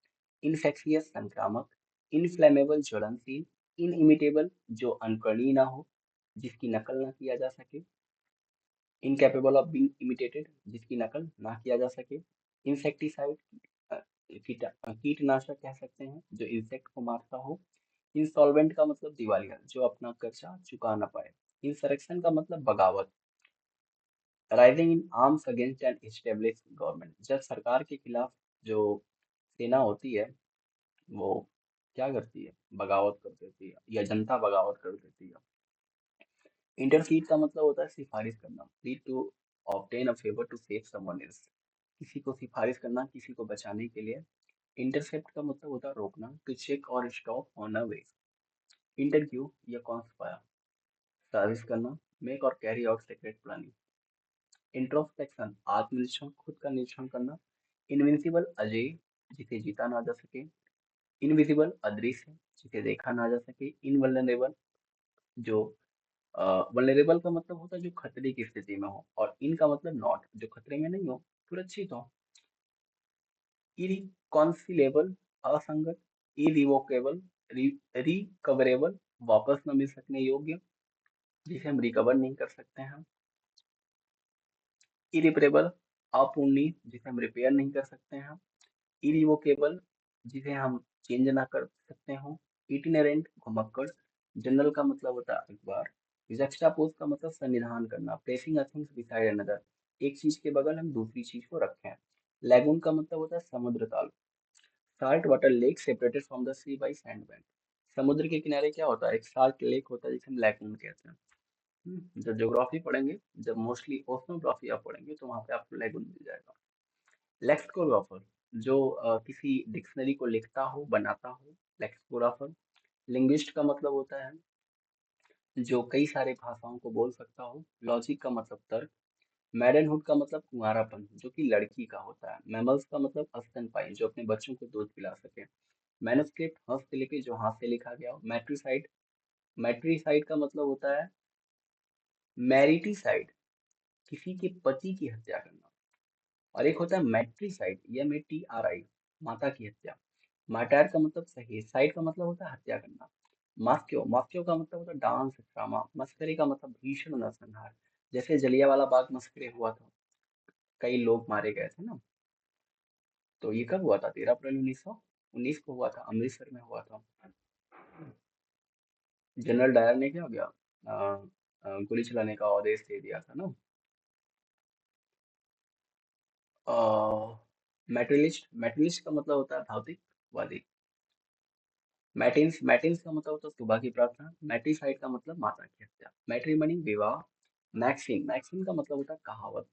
इन्फेक्शियस संक्रामक। इनफ्लेमेबल ज्वलनशील। इनइमिटेबल जो अनुकरणीय ना हो, जिसकी नकल ना किया जा सके। इनकैपेबल ऑफ बीइंग इमिटेटेड, जिसकी नकल ना किया जा सके। इंसेक्टिसाइड, कीटनाशक कह सकते हैं जो इंसेक्ट को मारता हो। इंसॉल्वेंट का मतलब दिवालिया, जो अपना कर्जा चुका ना पाए। इंसरेक्शन का मतलब बगावत। Rising in arms against an establish government, जब सरकार के खिलाफ जो सेना होती है वो क्या करती है, बगावत कर देती है या जनता बगावत कर देती है। इंटरसीड का मतलब होता है सिफारिश करना, plead to obtain a favour to save someone else, किसी को सिफारिश करना, किसी को बचाने के लिए। इंटरसेप्ट का मतलब होता है रोकना, टू चेक और stop on a way. Interview या कॉन्स्पायर, साजिश करना, मेक और carry out secret planning. Introspection, आत्मनिरीक्षण, खुद का निरीक्षण करना। इनविंसिबल, अजय, जिसे जीता ना जा सके। इनविजिबल, अदृश्य, जिसे देखा ना जा सके। इनवल्नरेबल, जो वल्नरेबल का मतलब होता है जो खतरे की स्थिति में हो, और इन का मतलब नॉट, जो खतरे में नहीं हो, सुरक्षित हो। इरिकॉन्सिलेबल, असंगत। इरिवोकेबल, रिकवरेबल, वापस न मिल सकने योग्य, जिसे हम रिकवर नहीं कर सकते हैं। इरिपरेबल, अपूर्णीय, जिसे हम रिपेयर नहीं कर सकते हैं। इरिवोकेबल, जिसे हम चेंज ना कर सकते हो। इटिनेरेंट, घुमक्कड़। जनरल का मतलब होता है अखबार। जक्स्टापोज का मतलब संविधान करना, placing a things beside another, एक चीज के बगल हम दूसरी चीज को रखें। लैगून का मतलब होता है समुद्र ताल। Salt water lake separated from the sea by sand bank, समुद्र के किनारे क्या होता है, एक साल्ट लेक होता है जिसे हम लैगून कहते हैं। जब ज्योग्राफी पढ़ेंगे, जब मोस्टली ओशनोग्राफी आप पढ़ेंगे तो वहाँ पे आपको लैगून मिल जाएगा। लेक्सिकोग्राफर, जो किसी डिक्शनरी को लिखता हो, बनाता हो, लेक्सिकोग्राफर। लिंग्विस्ट का मतलब होता है जो कई सारे भाषाओं को बोल सकता हो। लॉजिक का मतलब तर्क। मैडनहुड का मतलब कुंवारापन, जो कि लड़की का होता है। मैमल्स का मतलब स्तनपायी, जो अपने बच्चों को दूध पिला सके। मैन्युस्क्रिप्ट, हस्तलिपि, जो हाथ से लिखा गया हो। मैट्रिसाइड, मैट्रिसाइड का मतलब होता है मैरिटिसाइड, किसी के पति की हत्या करना। और एक होता है मैट्रिसाइड, MATRI, माता की हत्या। मार्टायर का मतलब सही, साइड का मतलब होता है हत्या करना। मास्क्यो, मास्क्यो का मतलब होता है डांस ड्रामा। मस्करी का मतलब भीषण नरसंहार, जैसे जलियांवाला बाग मस्करी हुआ था, कई लोग मारे गए थे ना। तो ये कब हुआ था, 13 अप्रैल 1919 को हुआ था, अमृतसर में हुआ था। जनरल डायर ने क्या किया, गोली चलाने का आदेश दे दिया था ना। मेटेरियलिस्ट, मेटेरियलिस्ट का मतलब होता है भौतिकवादी। मैटिन्स, मैटिन्स का मतलब होता है सुबह की प्रार्थना। मैट्रिसाइड का मतलब माता की हत्या। मैट्रिमनी, विवाह। मैक्सिम, मैक्सिम का मतलब होता है कहावत।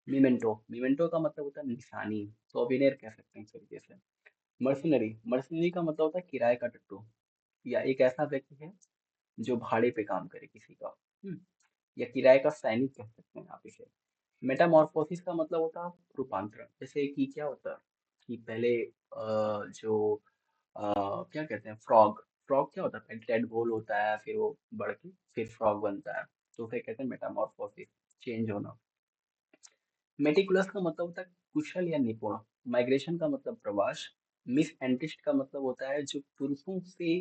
मिमेंटो, मिमेंटो का मतलब होता है निशानी, सोविनिर कह सकते हैं एक तरीके से। मर्सिनरी, मर्सिनरी का मतलब होता है किराए का टट्टू, या एक ऐसा व्यक्ति है जो भाड़े पे काम करे किसी का। या किराए का सैनिक कह सकते हैं आप इसे। मेटामॉर्फोसिस का मतलब होता है रूपांतरण, जैसे कि क्या होता है कि पहले जो क्या कहते हैं, फ्रॉग, फ्रॉग क्या होता है, पहले टेडपोल होता है, फिर वो बढ़ के फिर फ्रॉग बनता है, तो उसे कहते हैं मेटामॉर्फोसिस, चेंज होना। मेटिकुलस का मतलब होता है कुशल या निपुण। माइग्रेशन का मतलब प्रवास। मिस एंटिस्ट का मतलब होता है जो पुरुषों से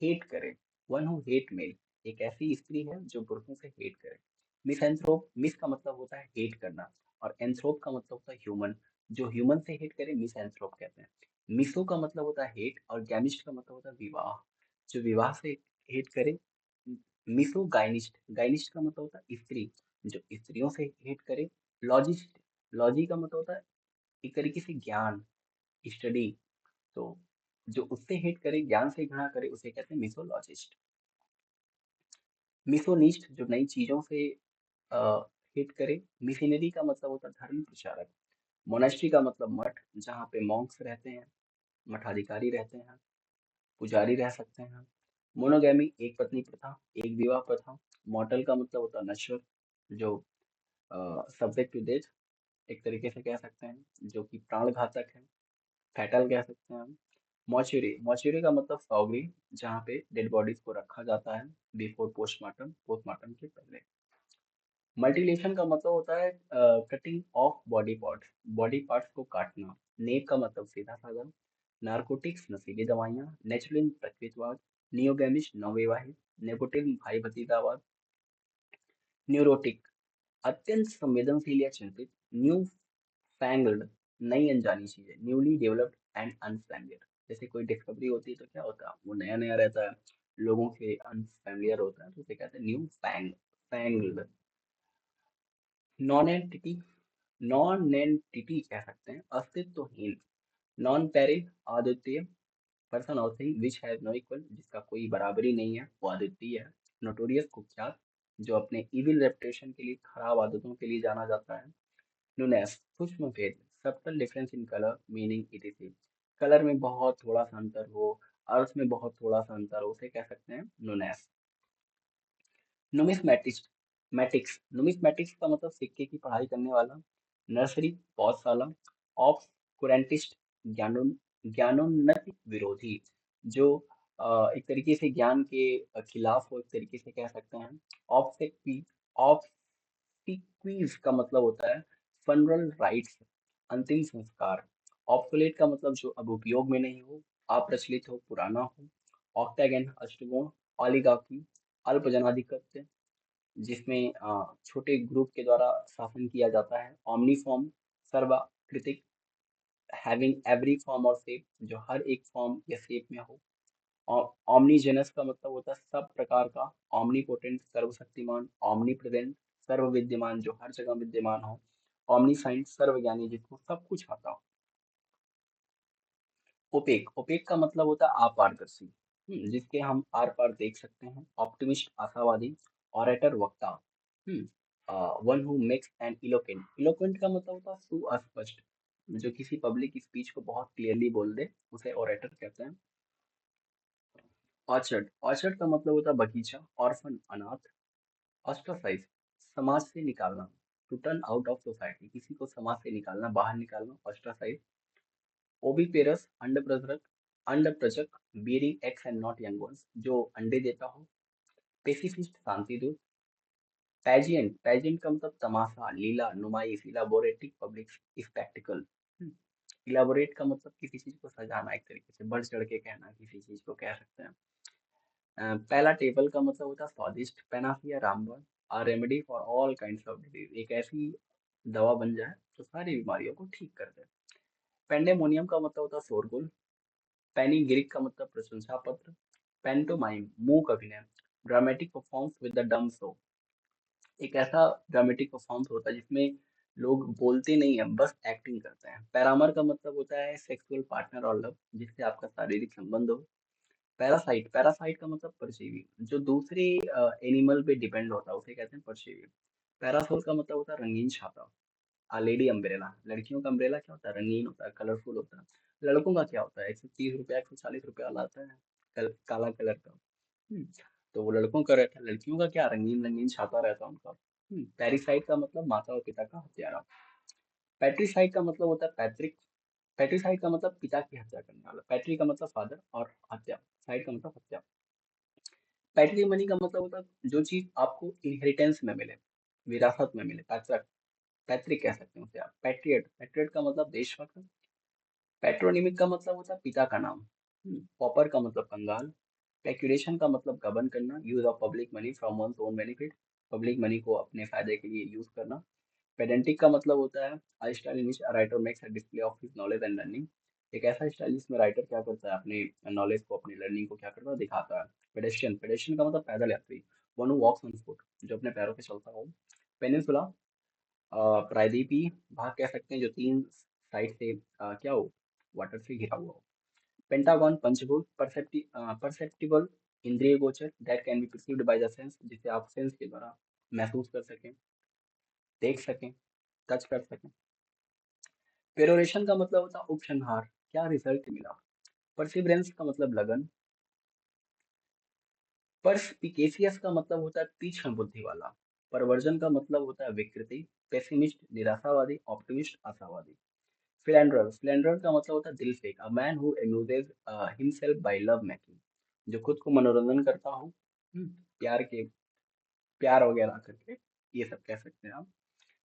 हेट करे, वन हु हेट मेल, एक ऐसी स्त्री है जो पुरुषों से हेट करे। मिसएंथ्रोप, मिस का मतलब होता है हेट करना, और एंथ्रोप का मतलब होता है ह्यूमन, जो ह्यूमन से हेट करे मिसएंथ्रोप कहते हैं। मिसो का मतलब होता है हेट, और गैमिस्ट का मतलब होता है विवाह, जो विवाह से हेट करे। मिसो गाइनिस्ट, गाइनिस्ट का मतलब होता है स्त्री, जो स्त्रियों से हेट करे। लॉजिस्ट, लॉजी का मतलब होता है एक तरीके से ज्ञान, स्टडी, तो जो उससे हेट करे, ज्ञान से घृणा करे, उसे कहते हैं मिसोलॉजिस्ट। मिसोनिस्ट, जो नई चीजों से हेट करे। मिशनरी का मतलब होता है धर्म प्रचारक। मोनेस्ट्री का मतलब मठ, जहाँ पे मॉन्क्स रहते हैं, मठाधिकारी रहते हैं, पुजारी रह सकते हैं। मोनोगैमी, एक पत्नी प्रथा, एक विवाह प्रथा। मॉर्टल का मतलब होता है नश्वर, जो सब्जेक्ट टू डेथ, एक तरीके से कह सकते हैं, जो कि प्राण घातक है, फैटल कह सकते हैं हम। मॉर्चुरी, मॉर्चुरी का मतलब सौगरी, जहाँ पे डेड बॉडीज को रखा जाता है बिफोर पोस्टमार्टम, पोस्टमार्टम के पहले। मल्टीलेशन का मतलब होता है cutting of body parts, body parts को काटना। नेप का मतलब सीधा साधा। नारकोटिक्स, नशीली दवाइयाँ। नेचुरलिन, प्रकृतिवाद। नियोगैमिस्ट नवविवाहित, नेपोटिज्म भाई भतीजावाद, न्यूरोटिक अत्यंत संवेदनशील या चिंतित, न्यू फैंग्ड नई अनजानी चीजें, न्यूली डेवलप्ड एंड अनफैमिलियर। जैसे कोई डिस्कवरी होती है तो क्या होता है, वो नया नया रहता है, लोगों से अनफैमिलियर होता है, तो उसे कहते हैं new fanged. Nonentity, nonentity कह सकते हैं, अस्तित्वहीन। नॉन पेरिल अद्वितीय, पर्सन और thing which has no equal, जिसका कोई बराबरी नहीं है, वो अद्वितीय है। नोटोरियस कुख्यात, जो अपने इविल रेपुटेशन के लिए, खराब आदतों के लिए जाना जाता है। नुनेस सूक्ष्म भेद, subtle difference in colour meaning etc., colour में बहुत थोड़ा सा अंतर हो, अर्थ में बहुत थोड़ा सा अंतर हो, उसे कह सकते हैं नुनेस। नुमिस्मेटिस्ट मैटिक्स, नुमिस्मेटिक्स का मतलब सिक्के की पढ़ाई करने वाला। नर्सरी पौधशाला। ऑफ कुरेंटिस्ट, ज्ञानोन ज्ञानोन्नति विरोधी, जो एक तरीके से ज्ञान के खिलाफ हो, एक तरीके से कह सकते हैं। ऑब्सेक्वी ऑब्सिक्वीज का मतलब होता है फनरल राइट्स, अंतिम संस्कार। ऑब्सोलेट का मतलब जो अब उपयोग में नहीं हो, अप्रचलित हो, पुराना हो। ऑक्टागन अष्टकोण। ओलिगार्की अल्प जनाधिपत्य, जिसमें छोटे ग्रुप के द्वारा शासन किया जाता है। ओमनीफॉर्म सर्वकृतिक, हैविंग एवरी फॉर्म और शेप, जो हर एक फॉर्म या शेप में हो। ओमनीजेनस का मतलब होता है सब प्रकार का। ओमनीपोटेंट सर्वशक्तिमान। ओमनी प्रेजेंट सर्व विद्यमान, जो हर जगह विद्यमान हो। ओमनीसाइंट सर्वज्ञानी, जिसको सब कुछ आता हो। ओपेक, ओपेक का मतलब होता है अपारदर्शी, जिसके हम आर पार देख सकते हैं। ऑप्टिमिस्ट आशावादी। ऑरेटर वक्ता, one who makes an eloquent, eloquent का मतलब होता है सुस्पष्ट, जो किसी पब्लिक स्पीच को बहुत क्लियरली बोल दे, उसे ओरेटर कहते हैं। ऑर्चर्ड, ऑर्चर्ड का मतलब होता है बगीचा। ऑर्फन अनाथ। ऑस्ट्रासाइज समाज से निकालना, to turn out of society, किसी को समाज से निकालना, बाहर निकालना, ऑस्ट्रासाइज। ओविपेरस अंडप्रजक, bearing eggs and not young ones, जो अंडे देता हो। पेसिफिस्ट शांतिदूत। पैजिएंट, पैजेंट का मतलब तमाशा, लीला, नुमाइश। इलाबोरेटिक पब्लिक स्पेक्टिकल, इलाबोरेट का मतलब किसी चीज को सजाना, एक तरीके से बढ़ चढ़ के कहना, किसी चीज को कह सकते हैं। पहला टेबल का मतलब होता है स्वादिष्ट। पेनासिया रामबाण, a remedy for all kinds of disease, एक ऐसी दवा बन जाए जो सारी बीमारियों को ठीक कर दे। पेंडेमोनियम का मतलब होता है शोरगुल। पैनीगिरिक का मतलब प्रशंसा पत्र। पैंटोमाइम मूक अभिनय, dramatic performs with the dumb show, एक ऐसा ड्रामेटिक परफॉर्म्स होता है जिसमें लोग बोलते नहीं है, बस एक्टिंग करते हैं। पैरामर का मतलब होता है सेक्सुअल पार्टनर और लव, जिससे आपका शारीरिक संबंध हो। पैरासाइट, पैरासाइट का मतलब परजीवी, जो दूसरे एनिमल पे डिपेंड होता है, उसे कहते हैं परजीवी। पैरासोल का मतलब होता है रंगीन छाता। लेडी अम्ब्रेला, लड़कियों का अम्ब्रेला क्या होता है, रंगीन होता है, कलरफुल होता है। लड़कों का क्या होता है, 130 रुपया 140 रुपया वाला आता है, काला कलर का। हम्म, तो वो लड़कों का रहता है। लड़कियों का क्या, रंगीन रंगीन छाता रहता है उनका। पैरिसाइड का मतलब माता और पिता का हत्यारा। पैट्रिसाइड का मतलब होता है पैतृक। पैट्रिसाइड का मतलब पिता की हत्या करने वाला। पैट्री का मतलब फादर और हत्या, साइड का मतलब हत्या। पैट्रिमनी का मतलब होता है जो चीज आपको इनहेरिटेंस में मिले, विरासत में मिले, पैतृक। पैतृक कह सकते हैं उसे आप। पैट्रियट, पैट्रियट का मतलब देशभक्त। पैट्रोनिमिक का मतलब होता है पिता का नाम। पॉपर का मतलब कंगाल। पेक्यूलेशन का मतलब गबन करना, use of public money from one's own benefit, public money को अपने फायदे के लिए यूज करना। पेडेंटिक का मतलब होता है a style in which a writer makes a display of his knowledge and learning, एक ऐसा स्टाइल जिसमें राइटर क्या करता है, अपने नॉलेज को, अपनी लर्निंग को क्या करता है, दिखाता है। पेडेस्ट्रियन, पेडेस्ट्रियन का मतलब पैदल यात्री, one who walks on foot, जो अपने पैरों पे चलता हो। पेनिनसुला प्रायद्वीपीय भाग कह सकते हैं, जो तीन साइड से क्या हो, वाटर से घिरा हुआ हो। पेंटागन पंचभुज, परसेप्टिबल इंद्रिय गोचर, that can be perceived by the sense, जिसे आप सेंस के द्वारा महसूस कर सकें, देख सकें, टच कर सकें। पेरोरेशन का मतलब होता है उपसंहार, क्या रिजल्ट मिला। परसिवरेंस का मतलब लगन। परस्पिकेसियस का मतलब होता है तीक्ष्ण बुद्धि वाला। परवर्जन का मतलब होता है विकृति। पेसिमिस्ट निराशावादी, ऑप्टिमिस्ट आशावादी। फिलेंडर, फिलेंडर का मतलब होता है दिल फेंक, a man who amuses himself by love making, जो खुद को मनोरंजन करता हो, प्यार के, प्यार वगैरह करके, ये सब कह सकते हैं आप।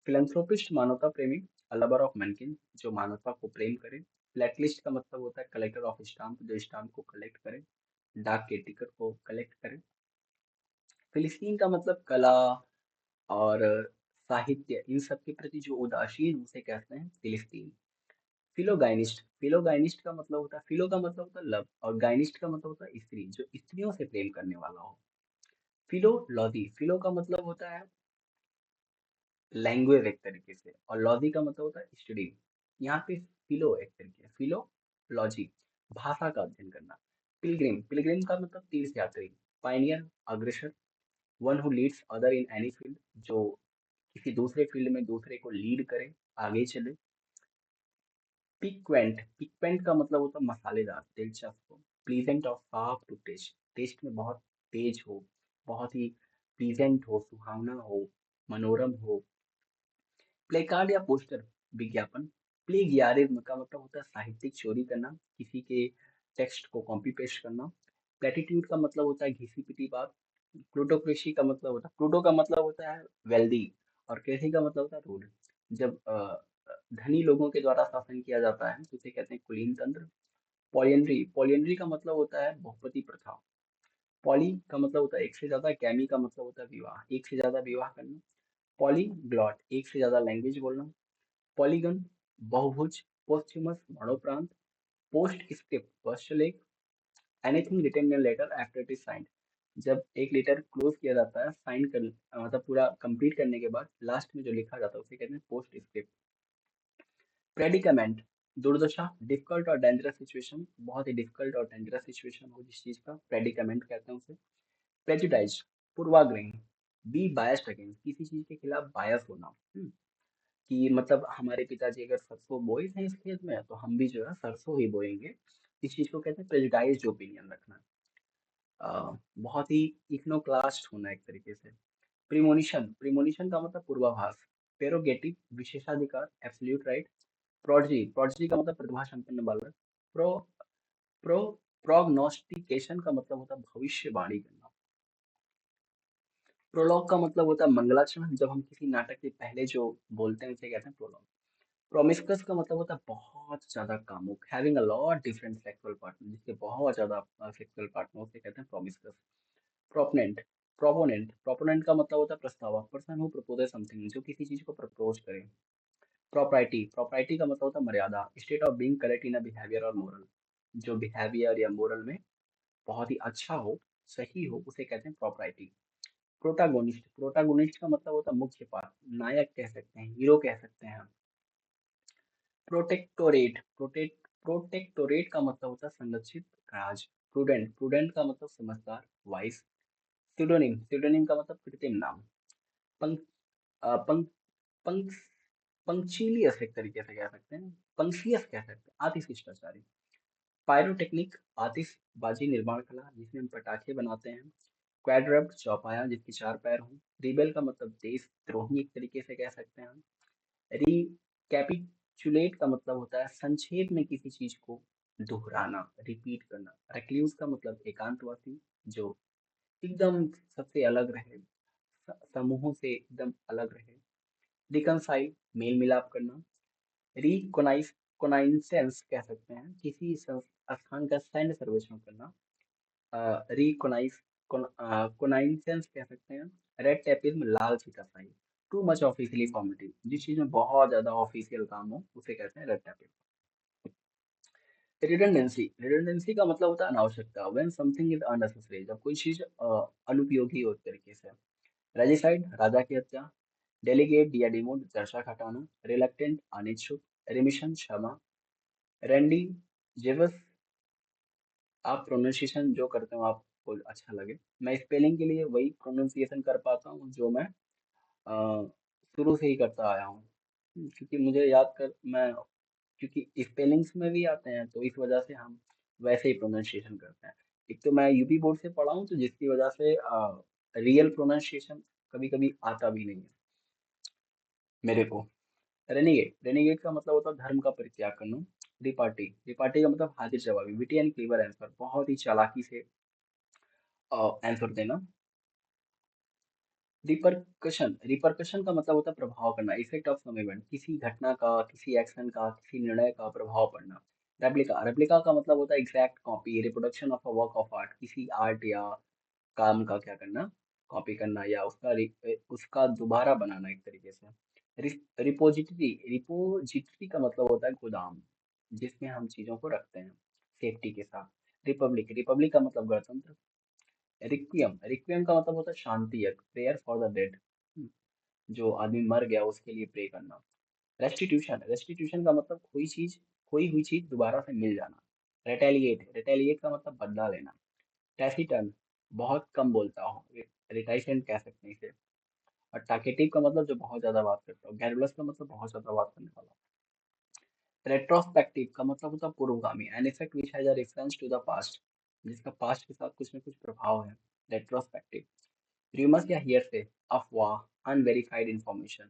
फिलैंथ्रोपिस्ट मानवता प्रेमी, अ लवर ऑफ मैनकिन, जो मानवता को प्रेम करे। फ्लैटलिस्ट का मतलब होता है कलेक्टर ऑफ स्टाम्प, जो स्टाम्प को कलेक्ट करे। डाक के टिकट को कलेक्ट करें। फिलिस्तीन का मतलब कला और साहित्य इन सब के प्रति जो उदासीन उसे कहते हैं फिलिस्तीन। फिलोगाइनिस्ट, फिलोगाइनिस्ट का मतलब होता है, फिलो का मतलब होता है लव और गाइनिस्ट का मतलब होता है स्त्री, जो स्त्रियों से प्रेम करने वाला हो। फिलोलॉजी, फिलो का मतलब होता है लैंग्वेज एक तरीके से, और लॉजी का मतलब होता है स्टडी। यहाँ पे फिलो एक तरीके, फिलोलॉजी भाषा का अध्ययन करना। पिलग्रिम, पिलग्रिम का मतलब तीर्थ यात्री। पाइनियर अग्रसर, one who Leeds other in any field, जो किसी दूसरे फील्ड में दूसरे को लीड करे, आगे चले। पिक्वेंट, पिक्वेंट का मतलब होता है मसालेदार, दिलचस्प। प्लीजेंट और साफ टू टेस्ट, टेस्ट में बहुत तेज हो, बहुत ही प्लीजेंट हो, सुहावना हो, मनोरम हो। प्लेकार्ड या पोस्टर, विज्ञापन। प्लेगियारिज्म का मतलब होता है साहित्यिक चोरी करना, किसी के टेक्स्ट को कॉपी पेस्ट करना। प्लेटिट्यूड का मतलब होता है घिसी पिटी बात। प्लूटोक्रेसी का मतलब होता है, प्लूटो का मतलब होता है वेल्दी, और क्रेसी का मतलब होता है रूल। जब धनी लोगों के द्वारा शासन किया जाता है तो उसे कहते हैं कुलीन तंत्र। पॉलियंड्री, पॉलियंड्री का मतलब होता है बहुपति प्रथा। पॉली का मतलब होता है एक से ज्यादा, गैमी का मतलब होता है विवाह, एक से ज्यादा विवाह करना। पॉलीग्लॉट, एक से ज्यादा लैंग्वेज बोलना। पॉलीगन, बहुभुज। पोस्थ्यूमस, मरणोपरांत। पोस्ट स्क्रिप्ट, पश्चलेख। Anything written in letter after it is signed, जब एक लेटर क्लोज किया जाता है साइन कर, मतलब पूरा कंप्लीट करने के बाद लास्ट में जो लिखा जाता है उसे कहते हैं पोस्ट स्क्रिप्ट। प्रेडिकामेंट, दुर्दशा, डिफिकल्ट और डेंजरस सिचुएशन, बहुत ही डिफिकल्ट और डेंजरस सिचुएशन हो जिस चीज का, प्रेडिकामेंट कहते हैं उसे। प्रेजुडाइज, पूर्वाग्रह। बी बायस्ड अगेंस्ट, किसी चीज के खिलाफ बायस होना। कि मतलब हमारे पिताजी अगर सरसों बोए थे इस खेत में तो हम भी जो है सरसों ही बोएंगे, इस चीज को कहते हैं प्रेजुडाइज्ड ओपिनियन रखना। बहुत ही इग्नोक्लास्ट होना एक तरीके से। प्रीमोनिशन, प्रीमोनिशन का मतलब पूर्वाभास। प्रेरोगेटिव, विशेषाधिकार, एब्सोल्यूट राइट। प्रोडजी, प्रोडजी का मतलब प्रतिभा संपन्न बालक। प्रो प्रो प्रोग्नोस्टिकेशन का मतलब होता है भविष्यवाणी करना। प्रोलॉग का मतलब होता है मंगलाचरण, जब हम किसी नाटक के पहले जो बोलते हैं उसे कहते हैं प्रोलॉग। प्रोमिस्कस का मतलब होता है बहुत ज्यादा कामुक, having a lot different sexual partner, जिसके बहुत ज्यादा सेक्सुअल पार्टनर उसे कहते हैं प्रोमिस्कस। प्रोपोनेंट, प्रोपोनेंट, प्रोपोनेंट का मतलब होता है प्रस्तावक, पर्सन हु प्रपोजेस समथिंग, जो किसी चीज को प्रपोज करे। प्रॉपर्टी, प्रॉपर्टी का मतलब होता है मर्यादा, state of being correct in a behaviour और मोरल, जो बिहेवियर या मोरल में बहुत ही अच्छा हो, सही हो, उसे कहते हैं प्रॉपर्टी। प्रोटागोनिस्ट, प्रोटागोनिस्ट का मतलब होता है मुख्य पात्र, नायक कह सकते हैं, हीरो कह सकते हैं। प्रोटेक्टोरेट, प्रोटेक्टोरेट का मतलब होता है संरक्षित राज। प्रूडेंट, प्रूडेंट का मतलब समझदार, वाइस। सिडोनिम, सिडोनिम का मतलब कृत्रिम नाम। पंक पंक पंक पंक्चिलियस एक तरीके से कह सकते हैं, पंक्सियस कह सकते हैं, अति शिष्टाचारी। पायरोटेक्निक, आतिशबाजी निर्माण कला, जिसमें हम पटाखे बनाते हैं। क्वाड्रप्ट, चौपाया जिसके चार पैर हों। रिबेल का मतलब देशद्रोही एक तरीके से कह सकते हैं हम। रिकैपिचुलेट का मतलब होता है संक्षेप में किसी चीज को दोहराना, रिपीट करना। रेक्लूज का मतलब एकांतवासी, जो एकदम सबसे अलग रहे, समूहों से एकदम अलग रहे। रिकनसाइल, मेल मिलाप करना। रिकोनाइस, कोनाइसेंस कह सकते हैं, किसी स्थान का सैन्य सर्वेक्षण करना। रिकोनाइस, कोनाइसेंस कह सकते हैं। रेड टेपिज्म, लाल फीताशाही। टू मच ऑफिशियली फॉर्मेलिटी, जिस चीज में बहुत ज्यादा ऑफिशियल काम हो उसे कहते हैं रेड टेपिज्म। रिडंडेंसी, रिडंडेंसी का मतलब होता है अनावश्यकता, व्हेन समथिंग इज अननेसेसरी, जब कोई चीज अनुपयोगी हो एक तरीके से। रेजिसाइड, राजा की हत्या। डेलीगेट या डिमोट, चर्चा हटाना। रिलक्टेंट, अनिच्छुक। रिमिशन, क्षमा। रैंडी जेवस, आप प्रोनाउंसिएशन जो करते हो आपको अच्छा लगे। मैं स्पेलिंग के लिए वही प्रोनाउंसिएशन कर पाता हूँ जो मैं शुरू से ही करता आया हूँ। क्योंकि मुझे याद कर मैं, क्योंकि स्पेलिंग्स में भी आते हैं तो इस वजह से हम वैसे ही प्रोनाउंसिएशन करते हैं। एक तो मैं यूपी बोर्ड से पढ़ा हूँ तो जिसकी वजह से रियल प्रोनाउंसिएशन कभी कभी आता भी नहीं है मेरे को। रेनिगेट, रेनिगेट का मतलब होता है धर्म का परित्याग करना। रिपार्टी, रिपार्टी का मतलब हाजिर जवाबी, विटी एंड क्लीवर आंसर, बहुत ही चालाकी से आंसर देना। रिपरकशन, रिपरकशन का मतलब होता है प्रभाव करना, इफेक्ट ऑफ सम इवेंट, किसी घटना का, किसी एक्शन का, किसी निर्णय का प्रभाव पड़ना। रेप्लिका रेप्लिका का मतलब होता है exact copy, reproduction of a work of art, किसी आर्ट या काम का क्या करना, कॉपी करना या उसका दोबारा बनाना एक तरीके से। रिपोजिटरी रिपोजिटरी का मतलब होता है गोदाम, जिसमें हम चीजों को रखते हैं सेफ्टी के साथ। रिपब्लिक रिपब्लिक का मतलब गणतंत्र। रिक्वियम रिक्वियम का मतलब होता है शांति यज्ञ, प्रेयर फॉर द डेड, जो आदमी मर गया उसके लिए प्रे करना। रेस्टिट्यूशन रेस्टिट्यूशन का मतलब खोई हुई चीज दोबारा से मिल जाना। रेटेलिएट का मतलब बदला लेना। टैसीटर्न, बहुत कम बोलता हूँ, रिटाइसेंट कह सकते हैं इसे। और टाकेटिव का मतलब जो बहुत ज्यादा बात करता हूँ। गैरुलस का मतलब बहुत ज्यादा बात करने वाला। रेट्रोस्पेक्टिव का मतलब होता है पूर्वगामी, an effect which has a reference to the past, जिसका पास्ट के साथ कुछ न कुछ प्रभाव है। रेट्रोस्पेक्टिव। र्यूमर्स या हियरसे, अफवाह, अनवेरिफाइड इंफॉर्मेशन।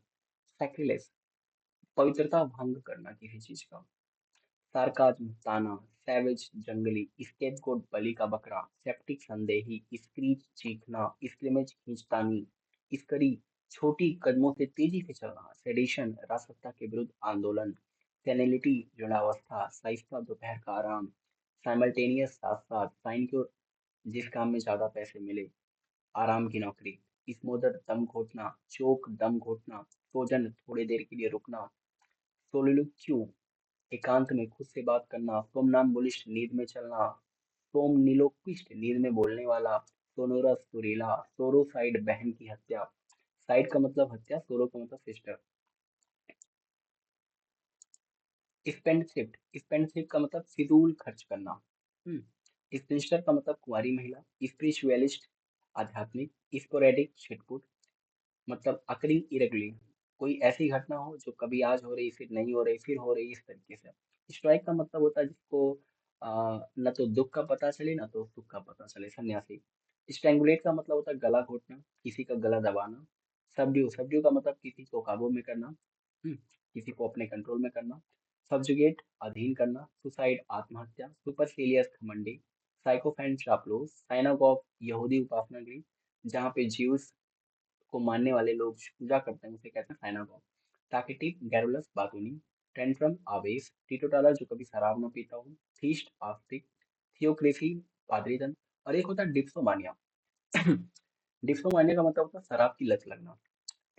सैक्रिलेज, पवित्रता भंग करना किसी चीज का। सार्काज्म, ताना। सैवेज, जंगली। स्केपगोट, बलि का बकरा। सेप्टिक, संदेही। स्क्रीच, चीखना। स्क्रिमेज, खींचतानी। स्करी, छोटी कदमों से तेजी से चलना। सेडिशन, राजसत्ता के विरुद्ध आंदोलन। सेनेलिटी, जुड़ावस्था। साइस्ता, दोपहर का आराम। साइमल्टेनियस, साथ साथ। साइनक्योर, जिस काम में ज्यादा पैसे मिले, आराम की नौकरी। स्मोदर, दम घोटना। चोक, दम घोटना। सोजन, थोड़ी देर के लिए रुकना। सोलिलोक्यू, एकांत में खुद से बात करना। सोमनाम्बुलिस्ट, नींद में चलना। सोमनिलोक्विस्ट, नींद में बोलने वाला। सोनोरस, सुरीला। सोरोसाइड, बहन की हत्या। साइड का मतलब हत्या, सोरो का मतलब सिस्टर। स्पेंडथ्रिफ्ट स्पेंडथ्रिफ्ट का मतलब फिजूल खर्च करना। स्पिंस्टर का मतलब कुंवारी महिला। स्पिरिचुअलिस्ट, आध्यात्मिक। स्पोरेडिक, छिटपुट, मतलब अकरिंग इरेगुलरली, कोई ऐसी घटना हो जो कभी आज हो रही फिर नहीं हो रही फिर हो रही, इस तरीके से। स्ट्राइक का मतलब होता है जिसको न तो दुख का पता चले न तो सुख का पता चले, सन्यासी। स्ट्रैंगुलेट का मतलब होता है गला घोटना, किसी का गला दबाना। सबड्यू सबड्यू का मतलब किसी को काबू में करना, किसी को अपने कंट्रोल में करना। सब्जुगेट, अधीन करना। सुसाइड, आत्महत्या। सुपरसिलियस, घमंडी। साइकोफेंट, चापलूस। साइनागॉग, यहूदी उपासना गृह, जहाँ पे ज्यूस को मानने वाले लोग पूजा करते हैं, उसे कहते हैं साइनागॉग। Talkative, garrulous, बातूनी। टेंट्रम, आवेश। टीटोटालर, जो कभी शराब न पीता हो। थीस्ट, आस्तिक। थियोक्रेसी, पादरीजन। और एक होता है डिप्सोमानिया। डिप्सोमानिया का मतलब होता है शराब की लत लगना।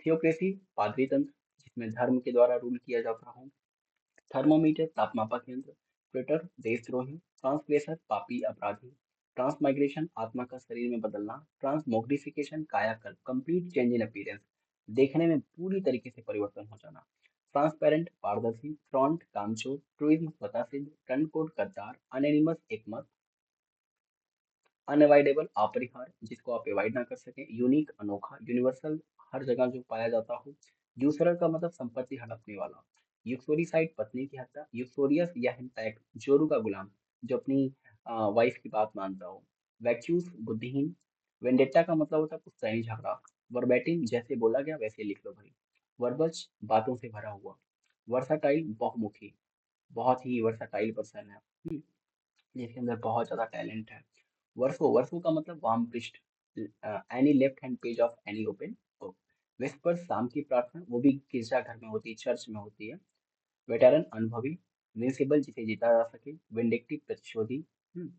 थियोक्रेसी, पादरी तंत्र, जिसमें धर्म के द्वारा रूल किया जाता हो। थर्मोमीटर, तापमापक यंत्र। ट्विटर, देशद्रोही। ट्रांसग्रेसर, पापी, अपराधी। ट्रांसमाइग्रेशन, आत्मा का शरीर में बदलना। ट्रांसमोग्रिफिकेशन, कायाकल्प, कंप्लीट चेंज इन अपीयरेंस, देखने में पूरी तरीके से परिवर्तन हो जाना। ट्रांसपेरेंट, पारदर्शी। फ्रॉन्ट, कामचोर। ट्रूइज्म, स्वतः सिद्ध। टर्नकोट, गद्दार। अनोनिमस, एकमत। अनअवॉइडेबल, अपरिहार्य, जिसको आप अवॉइड ना कर सकें। यूनिक, अनोखा। यूनिवर्सल, हर जगह जो पाया जाता हो। यूसरर का मतलब संपत्ति हड़पने वाला। यूक्सोरिसाइड, पत्नी की हत्या। यूक्सोरियस या हिंटैक्ट, जोरू का गुलाम, जो अपनी वाइफ की बात मानता हो। वैक्यूस, बुद्धिहीन। वेंडेट्टा का मतलब होता है पुश्तैनी झगड़ा। वर्बैटिम, जैसे बोला गया वैसे लिख लो भाई। वर्बज, बातों से भरा हुआ। वर्साटाइल, बहुमुखी, बहुत ही वर्साटाइल पर्सन है, जिसके अंदर बहुत ज्यादा टैलेंट है। वर्सो वर्सो का मतलब वाम पृष्ठ। Any left hand page of any open book. Vespers, शाम की प्रार्थना, वो भी गिरजाघर में होती है, चर्च में होती है। वेटरन, अनुभवी। विंसिबल, जिसे जीता जा सके। विंडिक्टिव, प्रतिशोधी, हम्म,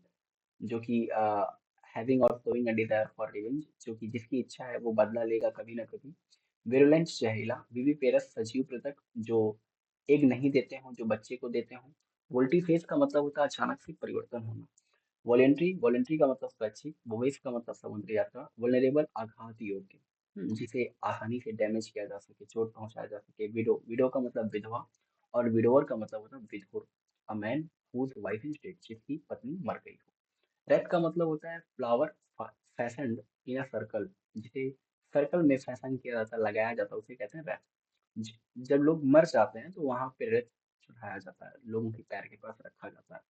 जो कि हैविंग और showing a desire for revenge, जो कि जिसकी इच्छा है वो बदला लेगा कभी ना कभी। विरुलेंट, जहरीला। विविपेरस, सजीव पृथक, जो एग नहीं देते हो, जो बच्चे को देते हो। वोल्टीफेस का मतलब होता है अचानक से परिवर्तन होना। वॉलेंट्री वॉलेंट्री का मतलब स्वैच्छिक। वोवेस का मतलब समुद्री यात्रा। वल्नरेबल, आघात योग्य, जिसे आसानी से डैमेज किया जा सके, चोट पहुंचाया जा सके। विडो विडो का मतलब विधवा। और विडोवर का मतलब होता है विधुर। A man whose wife is dead, जिसकी पत्नी मर गई हो। रेप का मतलब होता है flower fashion in a circle, जिसे सर्कल में फैशन किया जाता है, लगाया जाता है, उसे कहते हैं रैप। जब लोग मर जाते हैं तो वहां पे रेप चढ़ाया जाता है, लोगों के पैर के पास रखा जाता है।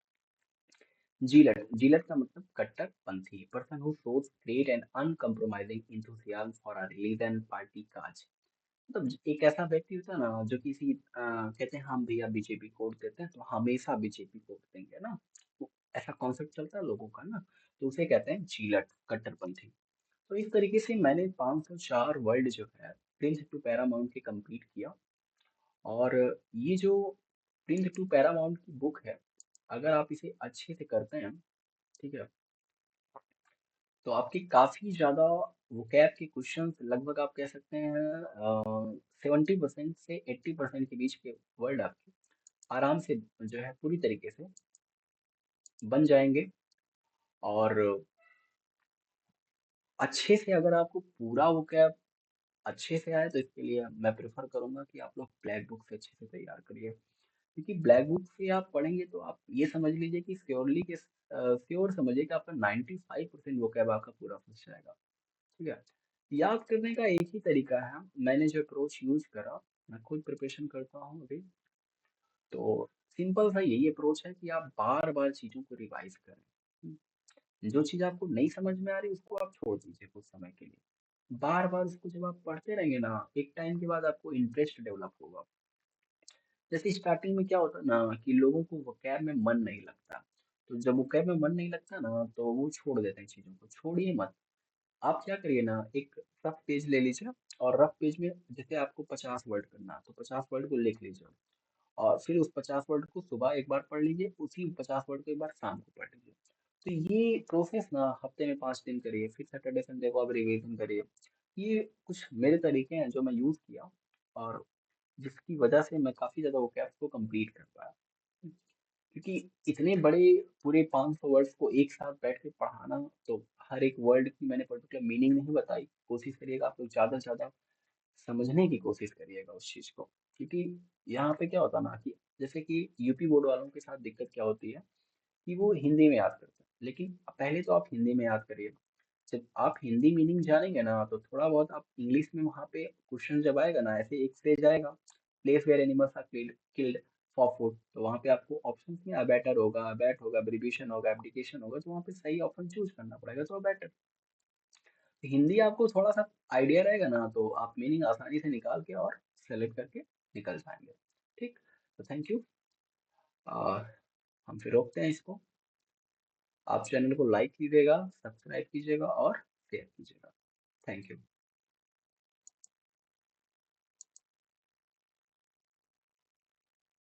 जीलट जीलट का मतलब कट्टरपंथी, person who shows great and uncompromising enthusiasm for a religion, party, cause. मतलब एक ऐसा व्यक्ति होता है ना जो किसी कहते हैं हम भैया बीजेपी को वोट देते हैं तो हमेशा बीजेपी को वोट देंगे ना, तो ऐसा कॉन्सेप्ट चलता है लोगों का ना, तो उसे कहते हैं जीलट, कट्टरपंथी। तो इस तरीके से मैंने 504 वर्ड जो है प्रिंस टू पैरामाउंट के कंप्लीट किया। और ये जो प्रिंस टू पैरामाउंट की बुक है, अगर आप इसे अच्छे से करते हैं, ठीक है, तो आपकी काफ़ी ज़्यादा वोकैब के क्वेश्चंस लगभग आप कह सकते हैं 70% से 80% के बीच के वर्ड आपके आराम से जो है पूरी तरीके से बन जाएंगे। और अच्छे से अगर आपको पूरा वोकैब अच्छे से आए तो इसके लिए मैं प्रेफर करूंगा कि आप लोग ब्लैक बुक से अच्छे से तैयार करिए। क्योंकि ब्लैक बुक से आप पढ़ेंगे तो आप ये समझ लीजिए कि श्योर समझिए कि आपका 95% वोकैब आपका पूरा फंस जाएगा। ठीक है। याद करने का एक ही तरीका है, मैंने जो अप्रोच यूज करा, मैं खुद प्रिपरेशन करता हूँ अभी, तो सिंपल सा यही अप्रोच है कि आप बार बार चीज़ों को रिवाइज करें। जो चीज़ आपको नहीं समझ में आ रही उसको आप छोड़ दीजिए कुछ समय के लिए, बार बार उसको जब आप पढ़ते रहेंगे ना, एक टाइम के बाद आपको इंटरेस्ट डेवलप होगा। जैसे स्टार्टिंग में क्या होता है ना कि लोगों को वोकैब में मन नहीं लगता, तो जब वोकैब में मन नहीं लगता ना तो वो छोड़ देते हैं चीज़ों को। छोड़िए मत, आप क्या करिए ना, एक रफ पेज ले लीजिए, और रफ पेज में जैसे आपको 50 वर्ड करना है तो 50 वर्ड को लिख लीजिए, और फिर उस 50 वर्ड को सुबह एक बार पढ़ लीजिए, उसी 50 वर्ड को एक बार शाम को पढ़ लीजिए। तो ये प्रोसेस ना हफ्ते में 5 दिन करिए, फिर सैटरडे संडे को आप रिवीजन करिए। ये कुछ मेरे तरीके हैं जो मैं यूज़ किया, और जिसकी वजह से मैं काफ़ी ज़्यादा वोकैब्स को कंप्लीट कर पाया। क्योंकि इतने बड़े पूरे 500 वर्ड्स को एक साथ बैठ के पढ़ाना, तो हर एक वर्ड की मैंने पर्टिकुलर मीनिंग नहीं बताई। कोशिश करिएगा आप लोग ज़्यादा से ज़्यादा समझने की कोशिश करिएगा उस चीज़ को। क्योंकि यहाँ पे क्या होता है ना कि जैसे कि यूपी बोर्ड वालों के साथ दिक्कत क्या होती है कि वो हिंदी में याद करते हैं, लेकिन पहले तो आप हिंदी में याद करिए। जब आप हिंदी मीनिंग जानेंगे ना तो थोड़ा बहुत आप इंग्लिश में वहाँ पे क्वेश्चन जब आएगा ना, ऐसे एक फ्रेज आएगा, place where animals are killed for food, तो वहाँ पे आपको ऑप्शन में अबैटर होगा, अबैट होगा, एब्रीविएशन होगा, एब्डिकेशन होगा, तो वहाँ पे सही ऑप्शन चूज करना पड़ेगा, तो अबैटर। हिंदी आपको थोड़ा सा आइडिया रहेगा ना तो आप मीनिंग आसानी से निकाल के और सेलेक्ट करके निकल जाएंगे। ठीक। तो थैंक यू। और हम फिर रोकते हैं इसको। आप चैनल को लाइक कीजिएगा, सब्सक्राइब कीजिएगा और शेयर कीजिएगा। Thank you.